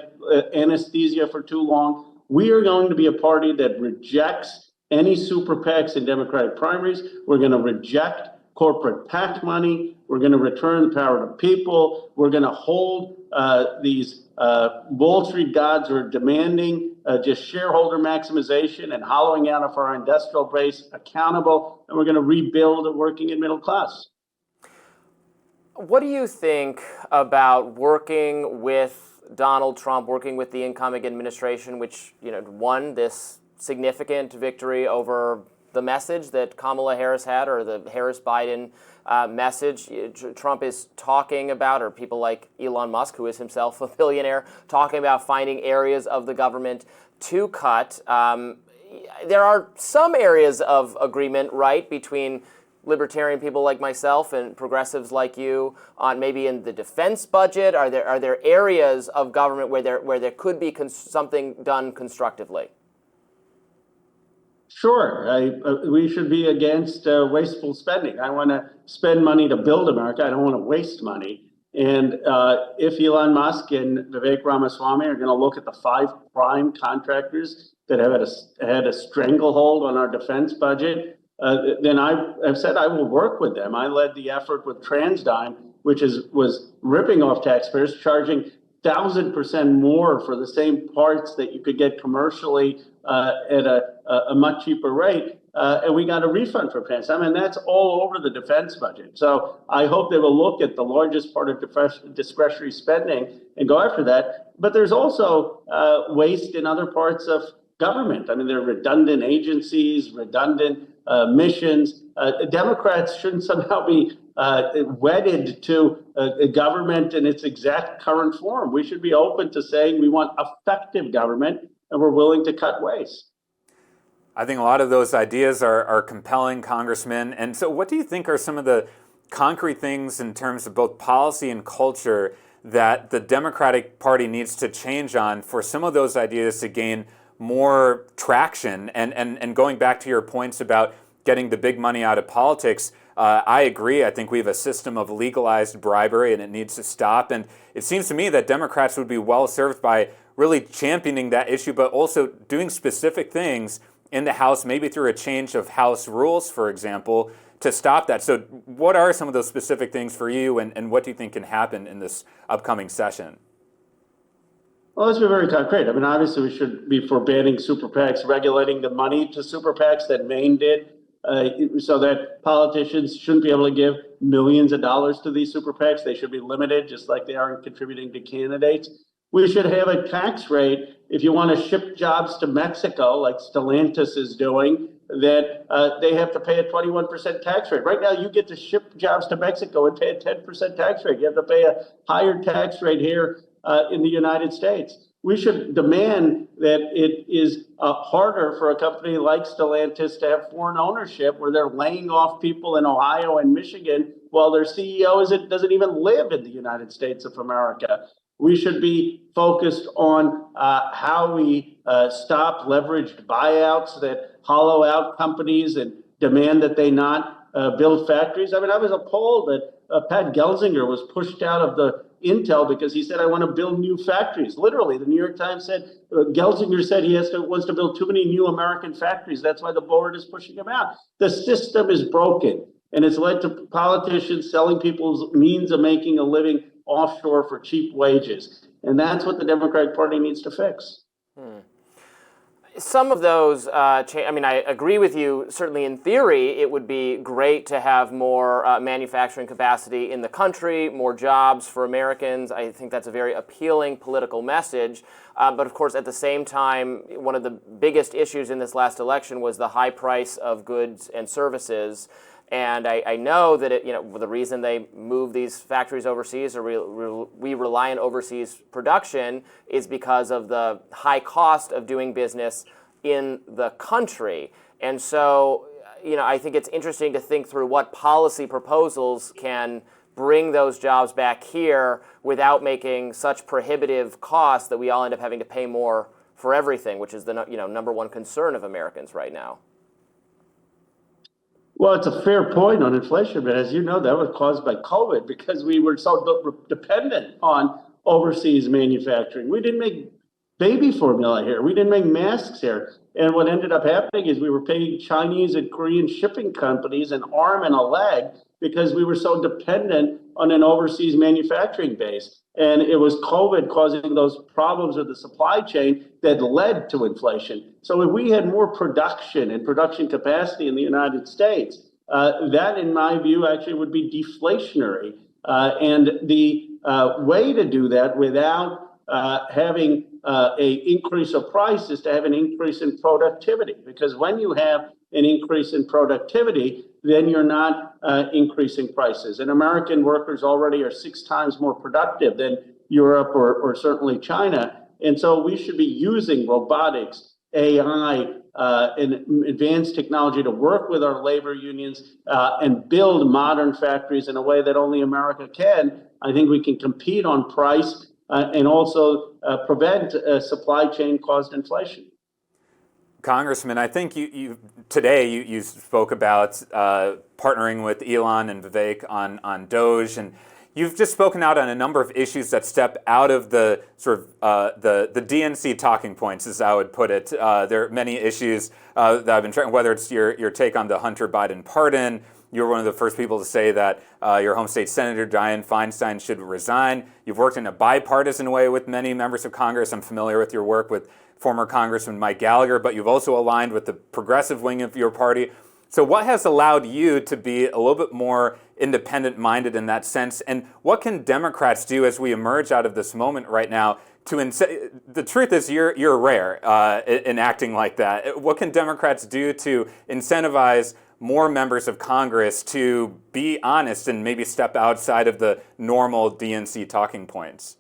anesthesia for too long. We are going to be a party that rejects any super PACs in Democratic primaries. We're going to reject corporate PAC money. We're going to return the power to people. We're going to hold these Wall Street gods who are demanding just shareholder maximization and hollowing out of our industrial base accountable. And we're going to rebuild a working and middle class. What do you think about working with Donald Trump, working with the incoming administration, which won this significant victory over the message that Kamala Harris had, or the Harris-Biden message Trump is talking about, or people like Elon Musk, who is himself a billionaire, talking about finding areas of the government to cut. There are some areas of agreement, right, between libertarian people like myself and progressives like you on maybe in the defense budget. Are there areas of government where there could be something done constructively? Sure. We should be against wasteful spending. I want to spend money to build America. I don't want to waste money. And if Elon Musk and Vivek Ramaswamy are going to look at the 5 prime contractors that have had a stranglehold on our defense budget, then I've said I will work with them. I led the effort with TransDigm, which was ripping off taxpayers, charging 1,000% more for the same parts that you could get commercially at a much cheaper rate. And we got a refund for TransDigm, and that's all over the defense budget. So I hope they will look at the largest part of discretionary spending and go after that. But there's also waste in other parts of government. I mean, there are redundant agencies, redundant missions. Democrats shouldn't somehow be wedded to a government in its exact current form. We should be open to saying we want effective government, and we're willing to cut waste. I think a lot of those ideas are compelling, Congressman. And so what do you think are some of the concrete things in terms of both policy and culture that the Democratic Party needs to change on for some of those ideas to gain more traction. And going back to your points about getting the big money out of politics, I agree. I think we have a system of legalized bribery and it needs to stop. And it seems to me that Democrats would be well served by really championing that issue, but also doing specific things in the House, maybe through a change of House rules, for example, to stop that. So what are some of those specific things for you, and what do you think can happen in this upcoming session? Well, let's be very concrete. I mean, obviously, we should be forbidding super PACs, regulating the money to super PACs that Maine did, so that politicians shouldn't be able to give millions of dollars to these super PACs. They should be limited, just like they are in contributing to candidates. We should have a tax rate if you want to ship jobs to Mexico, like Stellantis is doing, that they have to pay a 21% tax rate. Right now, you get to ship jobs to Mexico and pay a 10% tax rate. You have to pay a higher tax rate here in the United States. We should demand that it is harder for a company like Stellantis to have foreign ownership, where they're laying off people in Ohio and Michigan while their CEO doesn't even live in the United States of America. We should be focused on how we stop leveraged buyouts that hollow out companies and demand that they not build factories. I mean, I was appalled that Pat Gelsinger was pushed out of the Intel because he said, I want to build new factories. Literally, the New York Times said, Gelsinger said he wants to build too many new American factories. That's why the board is pushing him out. The system is broken, and it's led to politicians selling people's means of making a living offshore for cheap wages. And that's what the Democratic Party needs to fix. Some of those, I agree with you. Certainly in theory, it would be great to have more manufacturing capacity in the country, more jobs for Americans. I think that's a very appealing political message. But of course, at the same time, one of the biggest issues in this last election was the high price of goods and services. And I know that the reason they move these factories overseas, or we rely on overseas production, is because of the high cost of doing business in the country. And so, I think it's interesting to think through what policy proposals can bring those jobs back here without making such prohibitive costs that we all end up having to pay more for everything, which is the number one concern of Americans right now. Well, it's a fair point on inflation, but as you know, that was caused by COVID because we were so dependent on overseas manufacturing. We didn't make baby formula here. We didn't make masks here. And what ended up happening is we were paying Chinese and Korean shipping companies an arm and a leg because we were so dependent on an overseas manufacturing base. And it was COVID causing those problems with the supply chain that led to inflation. So if we had more production and production capacity in the United States, that, in my view, actually would be deflationary. And the way to do that without having an increase of price is to have an increase in productivity. Because when you have an increase in productivity, then you're not increasing prices. And American workers already are 6 times more productive than Europe or certainly China. And so we should be using robotics, AI, and advanced technology to work with our labor unions and build modern factories in a way that only America can. I think we can compete on price and also prevent supply chain caused inflation. Congressman, I think you spoke about partnering with Elon and Vivek on Doge, and you've just spoken out on a number of issues that step out of the sort of the DNC talking points, as I would put it. There are many issues that I've been trying, whether it's your take on the Hunter Biden pardon. You were one of the first people to say that your home state Senator Dianne Feinstein should resign. You've worked in a bipartisan way with many members of Congress. I'm familiar with your work with former Congressman Mike Gallagher, but you've also aligned with the progressive wing of your party. So what has allowed you to be a little bit more independent-minded in that sense? And what can Democrats do as we emerge out of this moment right now to the truth is you're rare in acting like that. What can Democrats do to incentivize more members of Congress to be honest and maybe step outside of the normal DNC talking points?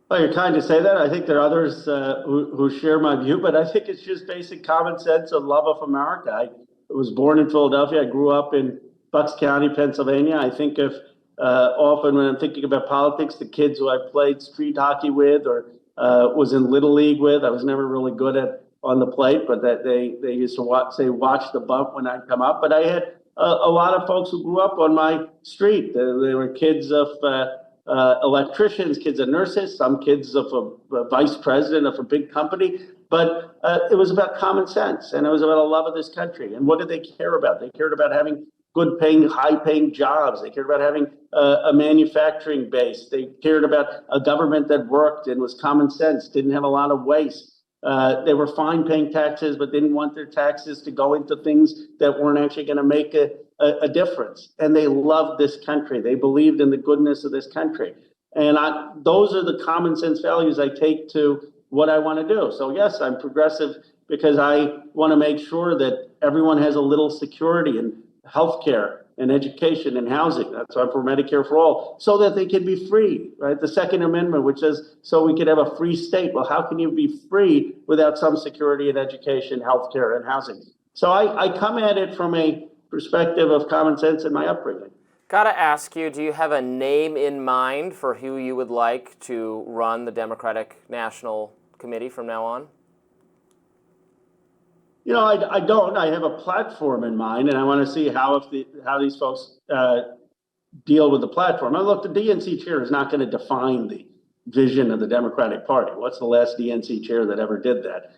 Well, you're kind to say that. I think there are others who share my view, but I think it's just basic common sense and love of America. I was born in Philadelphia. I grew up in Bucks County, Pennsylvania. I think of often when I'm thinking about politics, the kids who I played street hockey with or was in Little League with. I was never really good at on the plate, but that they used to watch the bump when I'd come up. But I had a lot of folks who grew up on my street. They were kids of electricians, kids of nurses, some kids of a vice president of a big company. But it was about common sense, and it was about a love of this country. And what did they care about? They cared about having good paying, high paying jobs. They cared about having a manufacturing base. They cared about a government that worked and was common sense, didn't have a lot of waste. They were fine paying taxes, but didn't want their taxes to go into things that weren't actually going to make a difference. And they loved this country. They believed in the goodness of this country. And those are the common sense values I take to what I want to do. So yes, I'm progressive because I want to make sure that everyone has a little security in healthcare and education and housing. That's why I'm for Medicare for all, so that they can be free, right? The Second Amendment, which says, so we could have a free state. Well, how can you be free without some security in education, healthcare, and housing? So I come at it from a perspective of common sense in my upbringing. Gotta ask you, do you have a name in mind for who you would like to run the Democratic National Committee from now on? You know, I don't. I have a platform in mind, and I want to see how these folks deal with the platform. Now, look, the DNC chair is not going to define the vision of the Democratic Party. What's the last DNC chair that ever did that?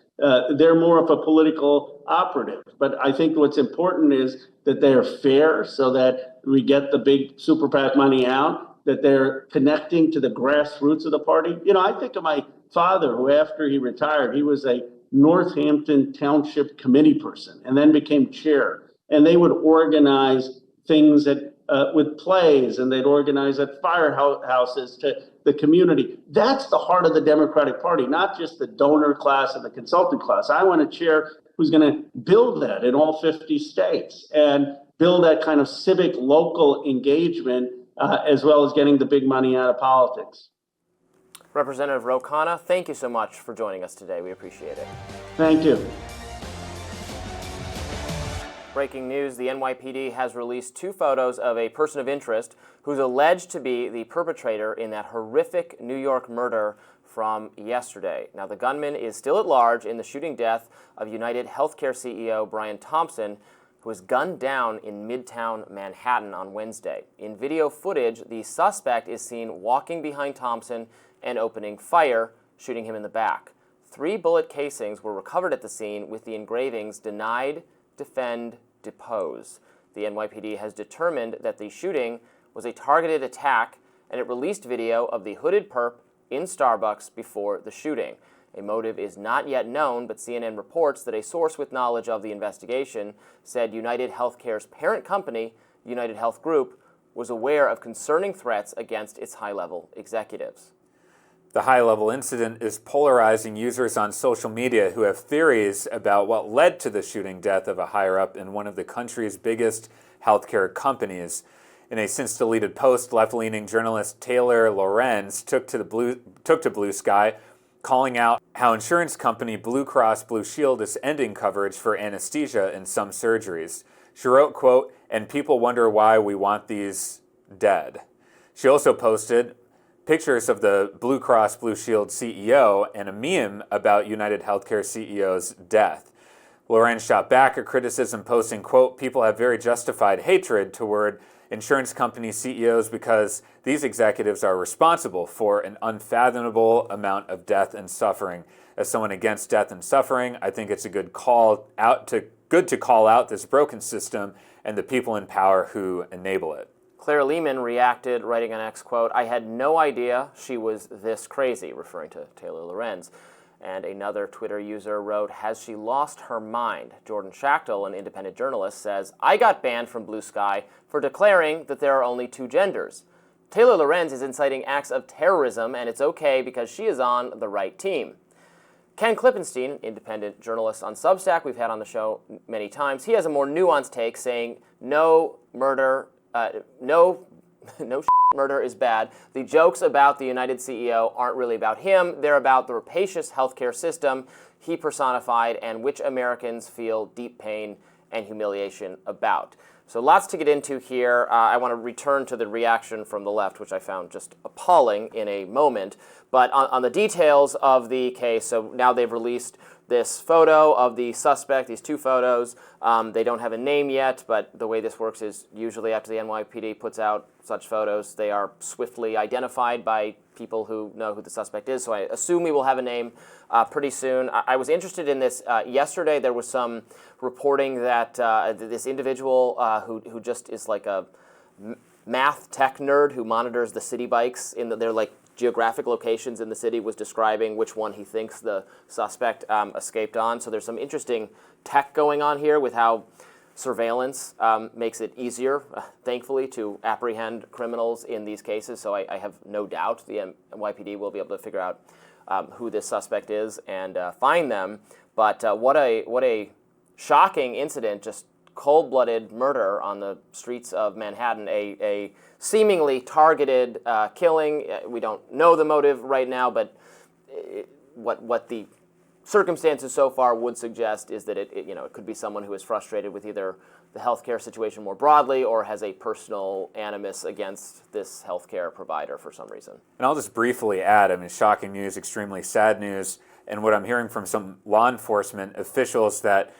They're more of a political operative. But I think what's important is that they're fair, so that we get the big super PAC money out, that they're connecting to the grassroots of the party. You know, I think of my father, who after he retired, he was a Northampton Township committee person and then became chair. And they would organize things with plays, and they'd organize at firehouses to the community. That's the heart of the Democratic Party, not just the donor class and the consultant class. I want a chair who's going to build that in all 50 states and build that kind of civic local engagement as well as getting the big money out of politics. Representative Ro Khanna, thank you so much for joining us today. We appreciate it. Thank you. Breaking news, the NYPD has released 2 photos of a person of interest who's alleged to be the perpetrator in that horrific New York murder from yesterday. Now, the gunman is still at large in the shooting death of UnitedHealthcare CEO Brian Thompson, who was gunned down in Midtown Manhattan on Wednesday. In video footage, the suspect is seen walking behind Thompson and opening fire, shooting him in the back. 3 bullet casings were recovered at the scene with the engravings "Denied, Defend, Depose." The NYPD has determined that the shooting was a targeted attack, and it released video of the hooded perp in Starbucks before the shooting. A motive is not yet known, but CNN reports that a source with knowledge of the investigation said UnitedHealthcare's parent company, UnitedHealth Group, was aware of concerning threats against its high-level executives. The high-level incident is polarizing users on social media who have theories about what led to the shooting death of a higher-up in one of the country's biggest healthcare companies. In a since-deleted post, left-leaning journalist Taylor Lorenz took to Blue Sky, calling out how insurance company Blue Cross Blue Shield is ending coverage for anesthesia in some surgeries. She wrote, quote, "And people wonder why we want these dead." She also posted pictures of the Blue Cross Blue Shield CEO and a meme about UnitedHealthcare CEO's death. Lorenz shot back at criticism, posting, quote, "People have very justified hatred toward insurance company CEOs because these executives are responsible for an unfathomable amount of death and suffering. As someone against death and suffering, I think it's a good to call out this broken system and the people in power who enable it." Claire Lehman reacted, writing on X, quote, "I had no idea she was this crazy," referring to Taylor Lorenz. And another Twitter user wrote, "Has she lost her mind?" Jordan Schachtel, an independent journalist, says, "I got banned from Blue Sky for declaring that there are only 2 genders. Taylor Lorenz is inciting acts of terrorism, and it's okay because she is on the right team." Ken Klippenstein, an independent journalist on Substack we've had on the show many times, he has a more nuanced take, saying no murder is bad. The jokes about the United CEO aren't really about him. They're about the rapacious healthcare system he personified and which Americans feel deep pain and humiliation about. So lots to get into here. I want to return to the reaction from the left, which I found just appalling in a moment. But on the details of the case, so now they've released this photo of the suspect, these two photos. They don't have a name yet, but the way this works is usually after the NYPD puts out such photos, they are swiftly identified by people who know who the suspect is. So I assume we will have a name pretty soon. I was interested in this. Yesterday there was some reporting that this individual who just is like a math tech nerd who monitors the city bikes in their like geographic locations in the city was describing which one he thinks the suspect escaped on. So there's some interesting tech going on here with how surveillance makes it easier, thankfully, to apprehend criminals in these cases. So I have no doubt the NYPD will be able to figure out who this suspect is and find them. But what a shocking incident, just cold-blooded murder on the streets of Manhattan, a seemingly targeted killing. We don't know the motive right now, but what the circumstances so far would suggest is that it could be someone who is frustrated with either the healthcare situation more broadly or has a personal animus against this healthcare provider for some reason. And I'll just briefly add, I mean, shocking news, extremely sad news, and what I'm hearing from some law enforcement officials that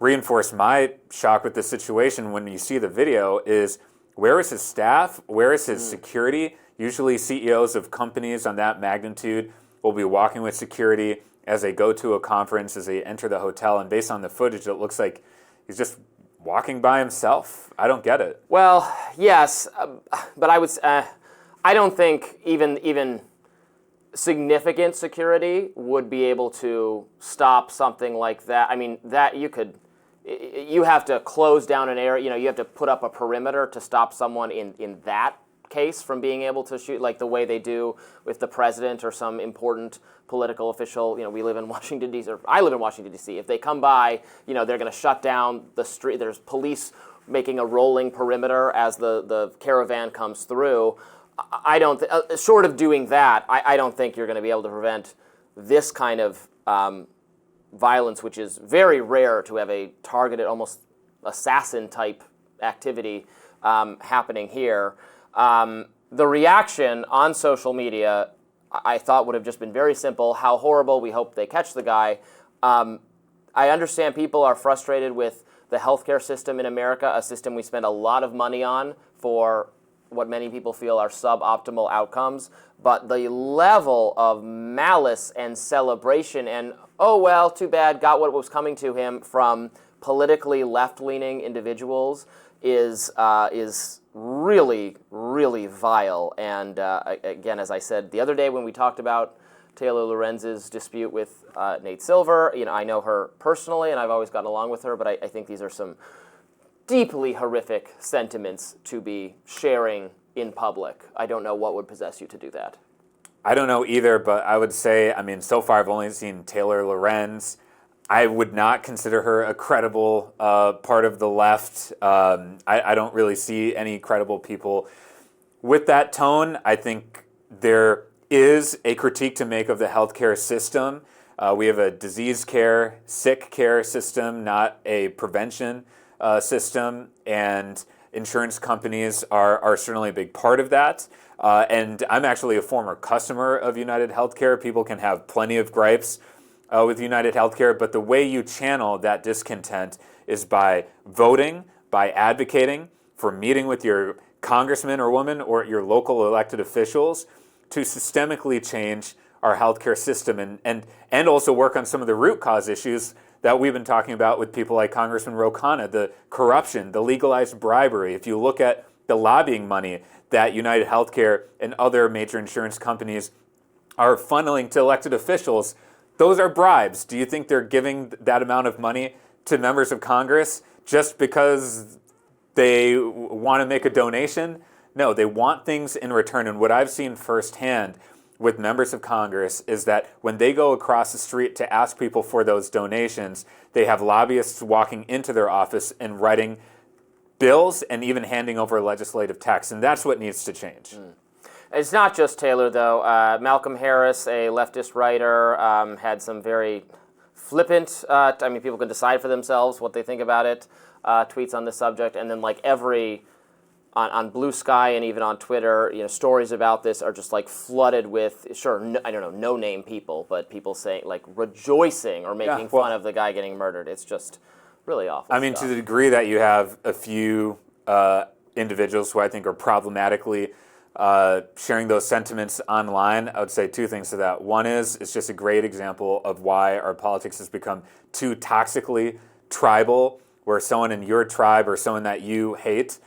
reinforce my shock with the situation when you see the video is, where is his staff? Where is his security? Usually CEOs of companies on that magnitude will be walking with security as they go to a conference, as they enter the hotel, and based on the footage, it looks like he's just walking by himself. I don't get it. Well, yes, but I don't think even significant security would be able to stop something like that. I mean, that you have to close down an area, you have to put up a perimeter to stop someone in that case from being able to shoot, like the way they do with the president or some important political official. We live in Washington, D.C., or I live in Washington, D.C. If they come by, they're going to shut down the street. There's police making a rolling perimeter as the caravan comes through. I don't, short of doing that, I don't think you're going to be able to prevent this kind of violence, which is very rare to have a targeted, almost assassin-type activity happening here. The reaction on social media, I thought, would have just been very simple. How horrible. We hope they catch the guy. I understand people are frustrated with the healthcare system in America, a system we spend a lot of money on for what many people feel are suboptimal outcomes. But the level of malice and celebration and, oh, well, too bad, got what was coming to him from politically left-leaning individuals is really, really vile. And again, as I said the other day when we talked about Taylor Lorenz's dispute with Nate Silver, I know her personally and I've always gotten along with her, but I think these are some deeply horrific sentiments to be sharing in public. I don't know what would possess you to do that. I don't know either, but I would say, so far I've only seen Taylor Lorenz. I would not consider her a credible part of the left. I don't really see any credible people with that tone. I think there is a critique to make of the healthcare system. We have a disease care, sick care system, not a prevention system, and insurance companies are certainly a big part of that. And I'm actually a former customer of UnitedHealthcare. People can have plenty of gripes with UnitedHealthcare, but the way you channel that discontent is by voting, by advocating for meeting with your congressman or woman or your local elected officials to systemically change our healthcare system and also work on some of the root cause issues that we've been talking about with people like Congressman Ro Khanna, the corruption, the legalized bribery. If you look at the lobbying money that UnitedHealthcare and other major insurance companies are funneling to elected officials, those are bribes. Do you think they're giving that amount of money to members of Congress just because they want to make a donation? No, they want things in return. And what I've seen firsthand with members of Congress is that when they go across the street to ask people for those donations, they have lobbyists walking into their office and writing bills and even handing over legislative text. And that's what needs to change. It's not just Taylor, though. Malcolm Harris, a leftist writer, had some very flippant, people can decide for themselves what they think about it. tweets on the subject, and then like every on Blue Sky and even on Twitter, stories about this are just like flooded with no name people, but people saying like rejoicing or making fun of the guy getting murdered. It's just really awful. I mean, to the degree that you have a few individuals who I think are problematically sharing those sentiments online, I would say two things to that. One is it's just a great example of why our politics has become too toxically tribal, where someone in your tribe or someone that you hate,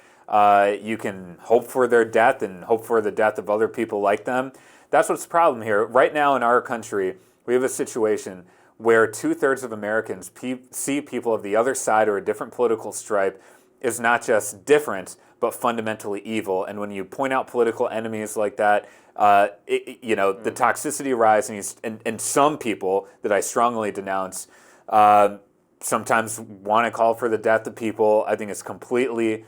you can hope for their death and hope for the death of other people like them. That's what's the problem here. Right now in our country, we have a situation where 2/3 of Americans see people of the other side or a different political stripe is not just different, but fundamentally evil. And when you point out political enemies like that, the toxicity rises, and some people that I strongly denounce sometimes want to call for the death of people. I think it's completely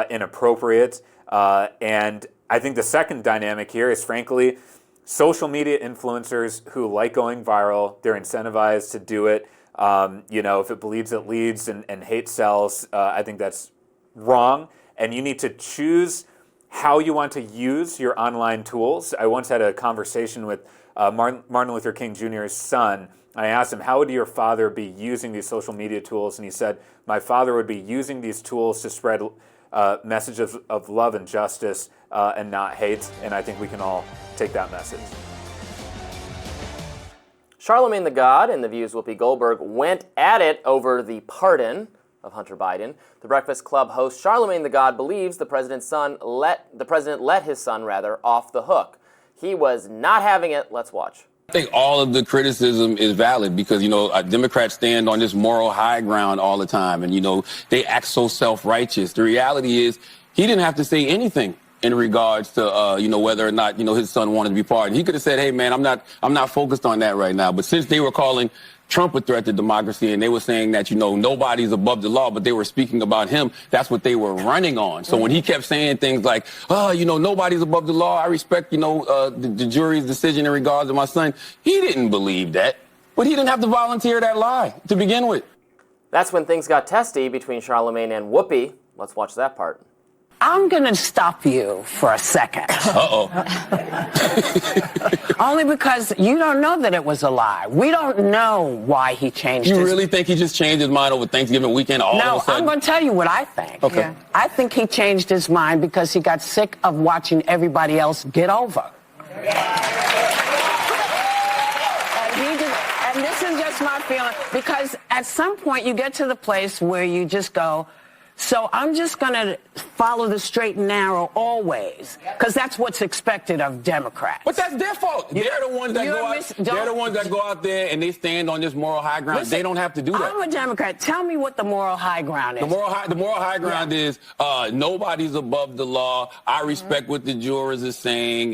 inappropriate. And I think the second dynamic here is, frankly, social media influencers who like going viral. They're incentivized to do it. If it bleeds, it leads, and hate sells. I think that's wrong. And you need to choose how you want to use your online tools. I once had a conversation with Martin Luther King Jr.'s son. I asked him, how would your father be using these social media tools? And he said, my father would be using these tools to spread messages of love and justice and not hate. And I think we can all take that message. Charlemagne the God and The View's Whoopi Goldberg went at it over the pardon of Hunter Biden. The Breakfast Club host Charlemagne the God believes the president let his son off the hook. He was not having it. Let's watch. I think all of the criticism is valid because, Democrats stand on this moral high ground all the time and, they act so self-righteous. The reality is he didn't have to say anything in regards to, whether or not, his son wanted to be pardoned. He could have said, hey, man, I'm not focused on that right now. But since they were calling Trump a threat to democracy and they were saying that, nobody's above the law, but they were speaking about him, that's what they were running on. So when he kept saying things like, nobody's above the law, I respect, the jury's decision in regards to my son, he didn't believe that. But he didn't have to volunteer that lie to begin with. That's when things got testy between Charlemagne and Whoopi. Let's watch that part. I'm going to stop you for a second. Uh-oh. Only because you don't know that it was a lie. We don't know why he changed You really think he just changed his mind over Thanksgiving weekend all of a No, sudden? I'm going to tell you what I think. Okay. Yeah. I think he changed his mind because he got sick of watching everybody else get over. And this is just my feeling, because at some point you get to the place where you just go, so I'm just going to follow the straight and narrow always, because that's what's expected of Democrats. But that's their fault. They're the ones that go out there and they stand on this moral high ground. Listen, they don't have to do that. I'm a Democrat. Tell me what the moral high ground is. The moral high ground is nobody's above the law. I respect what the jurors are saying.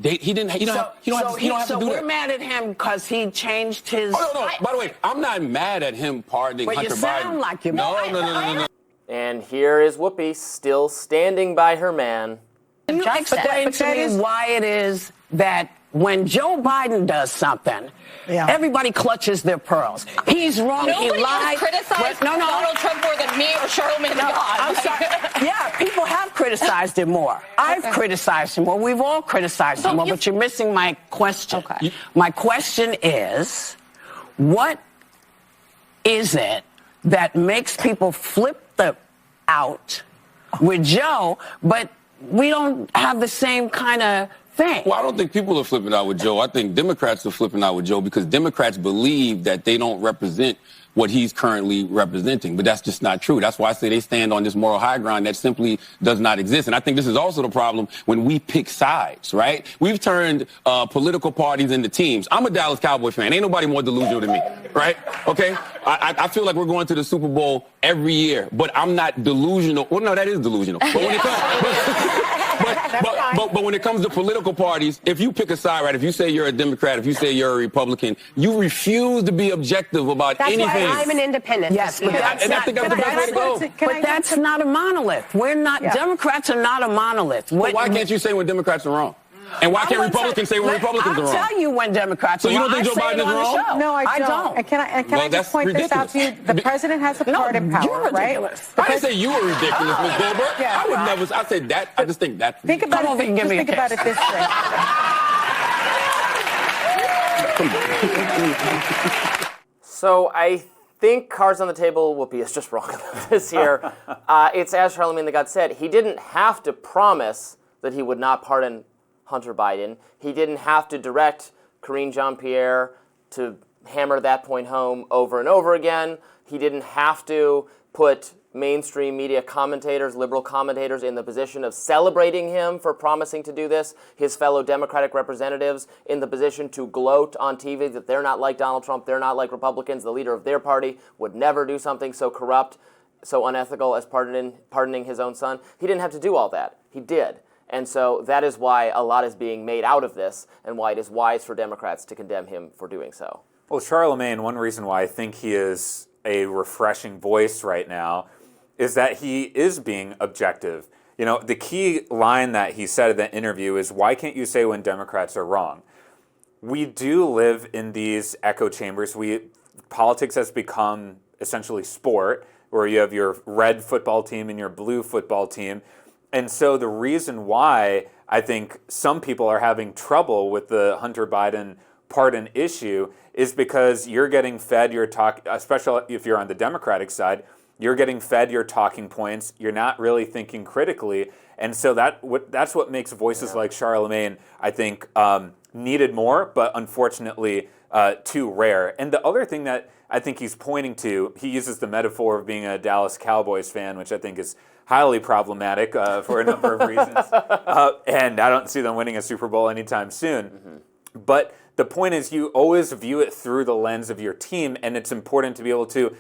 He don't have to do that. So we're mad at him because he changed his. Oh, no. By the way, I'm not mad at him pardoning Hunter Biden. But you sound like you're mad. No. And here is Whoopi still standing by her man. Can you explain to me why it is that when Joe Biden does something, everybody clutches their pearls? He's wrong. Nobody he lied. has criticized Donald Trump more than me or Charlemagne the God. I'm sorry. Yeah, people have criticized him more. I've criticized him more. We've all criticized him more. But you're missing my question. Okay. My question is, what is it that makes people flip out with Joe, but we don't have the same kind of thing? Well, I don't think people are flipping out with Joe. I think Democrats are flipping out with Joe because Democrats believe that they don't represent what he's currently representing. But that's just not true. That's why I say they stand on this moral high ground that simply does not exist. And I think this is also the problem when we pick sides, right? We've turned political parties into teams. I'm a Dallas Cowboy fan. Ain't nobody more delusional than me, right? Okay? I feel like we're going to the Super Bowl every year, but I'm not delusional. Well, no, that is delusional. But when it comes... But when it comes to political parties, if you pick a side, right, if you say you're a Democrat, if you say you're a Republican, you refuse to be objective about anything. That's why I'm an independent. Yes, but I think that's the best way to go. But that's not a monolith. We're not, Democrats are not a monolith. But why can't you say when Democrats are wrong? And why can't Republicans say when Republicans are wrong? I'll tell you when Democrats are wrong. So you don't think Joe Biden is wrong? No, I don't. And can I just point this out to you? The president has a part in power, right? I didn't say you were ridiculous, Ms. Goldberg. Yeah, I would never. I said that. I just think that. Think about it. Just think about it this way. So I think cards on the table, Whoopi is just wrong about this here. It's as Charlamagne the God said, he didn't have to promise that he would not pardon Hunter Biden. He didn't have to direct Karine Jean-Pierre to hammer that point home over and over again. He didn't have to put mainstream media commentators, liberal commentators, in the position of celebrating him for promising to do this, his fellow Democratic representatives in the position to gloat on TV that they're not like Donald Trump, they're not like Republicans, the leader of their party would never do something so corrupt, so unethical as pardoning his own son. He didn't have to do all that. He did. And so that is why a lot is being made out of this and why it is wise for Democrats to condemn him for doing so. Well, Charlamagne, one reason why I think he is a refreshing voice right now is that he is being objective. You know, the key line that he said in that interview is, why can't you say when Democrats are wrong? We do live in these echo chambers. Politics has become essentially sport, where you have your red football team and your blue football team. And so the reason why I think some people are having trouble with the Hunter Biden pardon issue is because you're getting fed your talk, especially if you're on the Democratic side, you're getting fed your talking points. You're not really thinking critically. And so that's what makes voices like Charlamagne, I think, needed more, but unfortunately too rare. And the other thing that I think he's pointing to, he uses the metaphor of being a Dallas Cowboys fan, which I think is highly problematic for a number of reasons. And I don't see them winning a Super Bowl anytime soon. Mm-hmm. But the point is, you always view it through the lens of your team, and it's important to be able to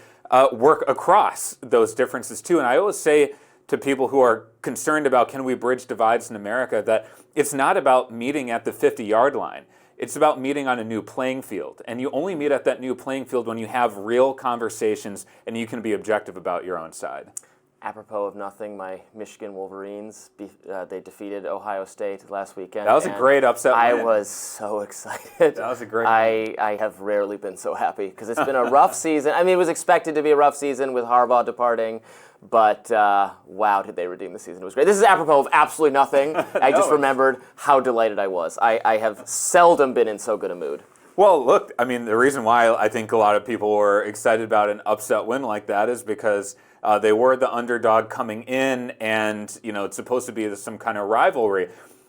work across those differences too. And I always say to people who are concerned about can we bridge divides in America that it's not about meeting at the 50-yard line. It's about meeting on a new playing field. And you only meet at that new playing field when you have real conversations and you can be objective about your own side. Apropos of nothing, my Michigan Wolverines, they defeated Ohio State last weekend. That was a great upset win. I was so excited. That was a great win. I have rarely been so happy because it's been a rough season. I mean, it was expected to be a rough season with Harbaugh departing, but wow, did they redeem the season. It was great. This is apropos of absolutely nothing. I just remembered how delighted I was. I have seldom been in so good a mood. Well, look, I mean, the reason why I think a lot of people were excited about an upset win like that is because they were the underdog coming in, and it's supposed to be some kind of rivalry.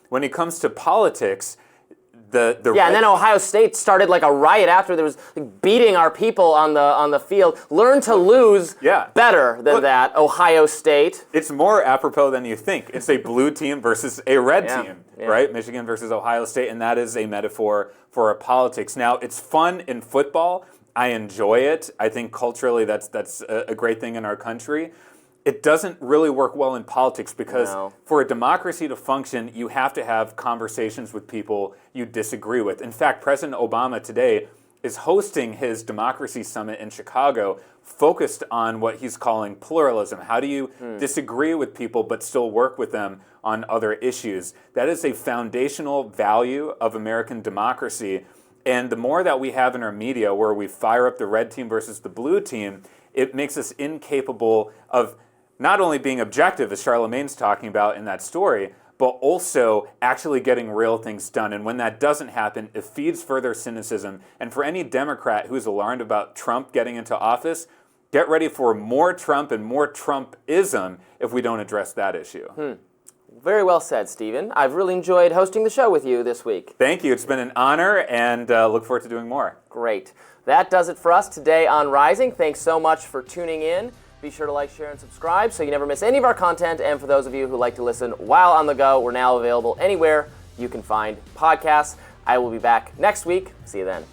When it comes to politics, and then Ohio State started like a riot after there was beating our people on the field. Learn to lose better than that, Ohio State. It's more apropos than you think. It's a blue team versus a red team, right? Michigan versus Ohio State, and that is a metaphor for our politics. Now, it's fun in football. I enjoy it. I think culturally that's a great thing in our country. It doesn't really work well in politics because for a democracy to function, you have to have conversations with people you disagree with. In fact, President Obama today is hosting his democracy summit in Chicago focused on what he's calling pluralism. How do you disagree with people but still work with them on other issues? That is a foundational value of American democracy. And the more that we have in our media where we fire up the red team versus the blue team, it makes us incapable of not only being objective, as Charlamagne's talking about in that story, but also actually getting real things done. And when that doesn't happen, it feeds further cynicism. And for any Democrat who's alarmed about Trump getting into office, get ready for more Trump and more Trumpism if we don't address that issue. Very well said, Stephen. I've really enjoyed hosting the show with you this week. Thank you. It's been an honor, and look forward to doing more. Great. That does it for us today on Rising. Thanks so much for tuning in. Be sure to like, share, and subscribe so you never miss any of our content. And for those of you who like to listen while on the go, we're now available anywhere you can find podcasts. I will be back next week. See you then.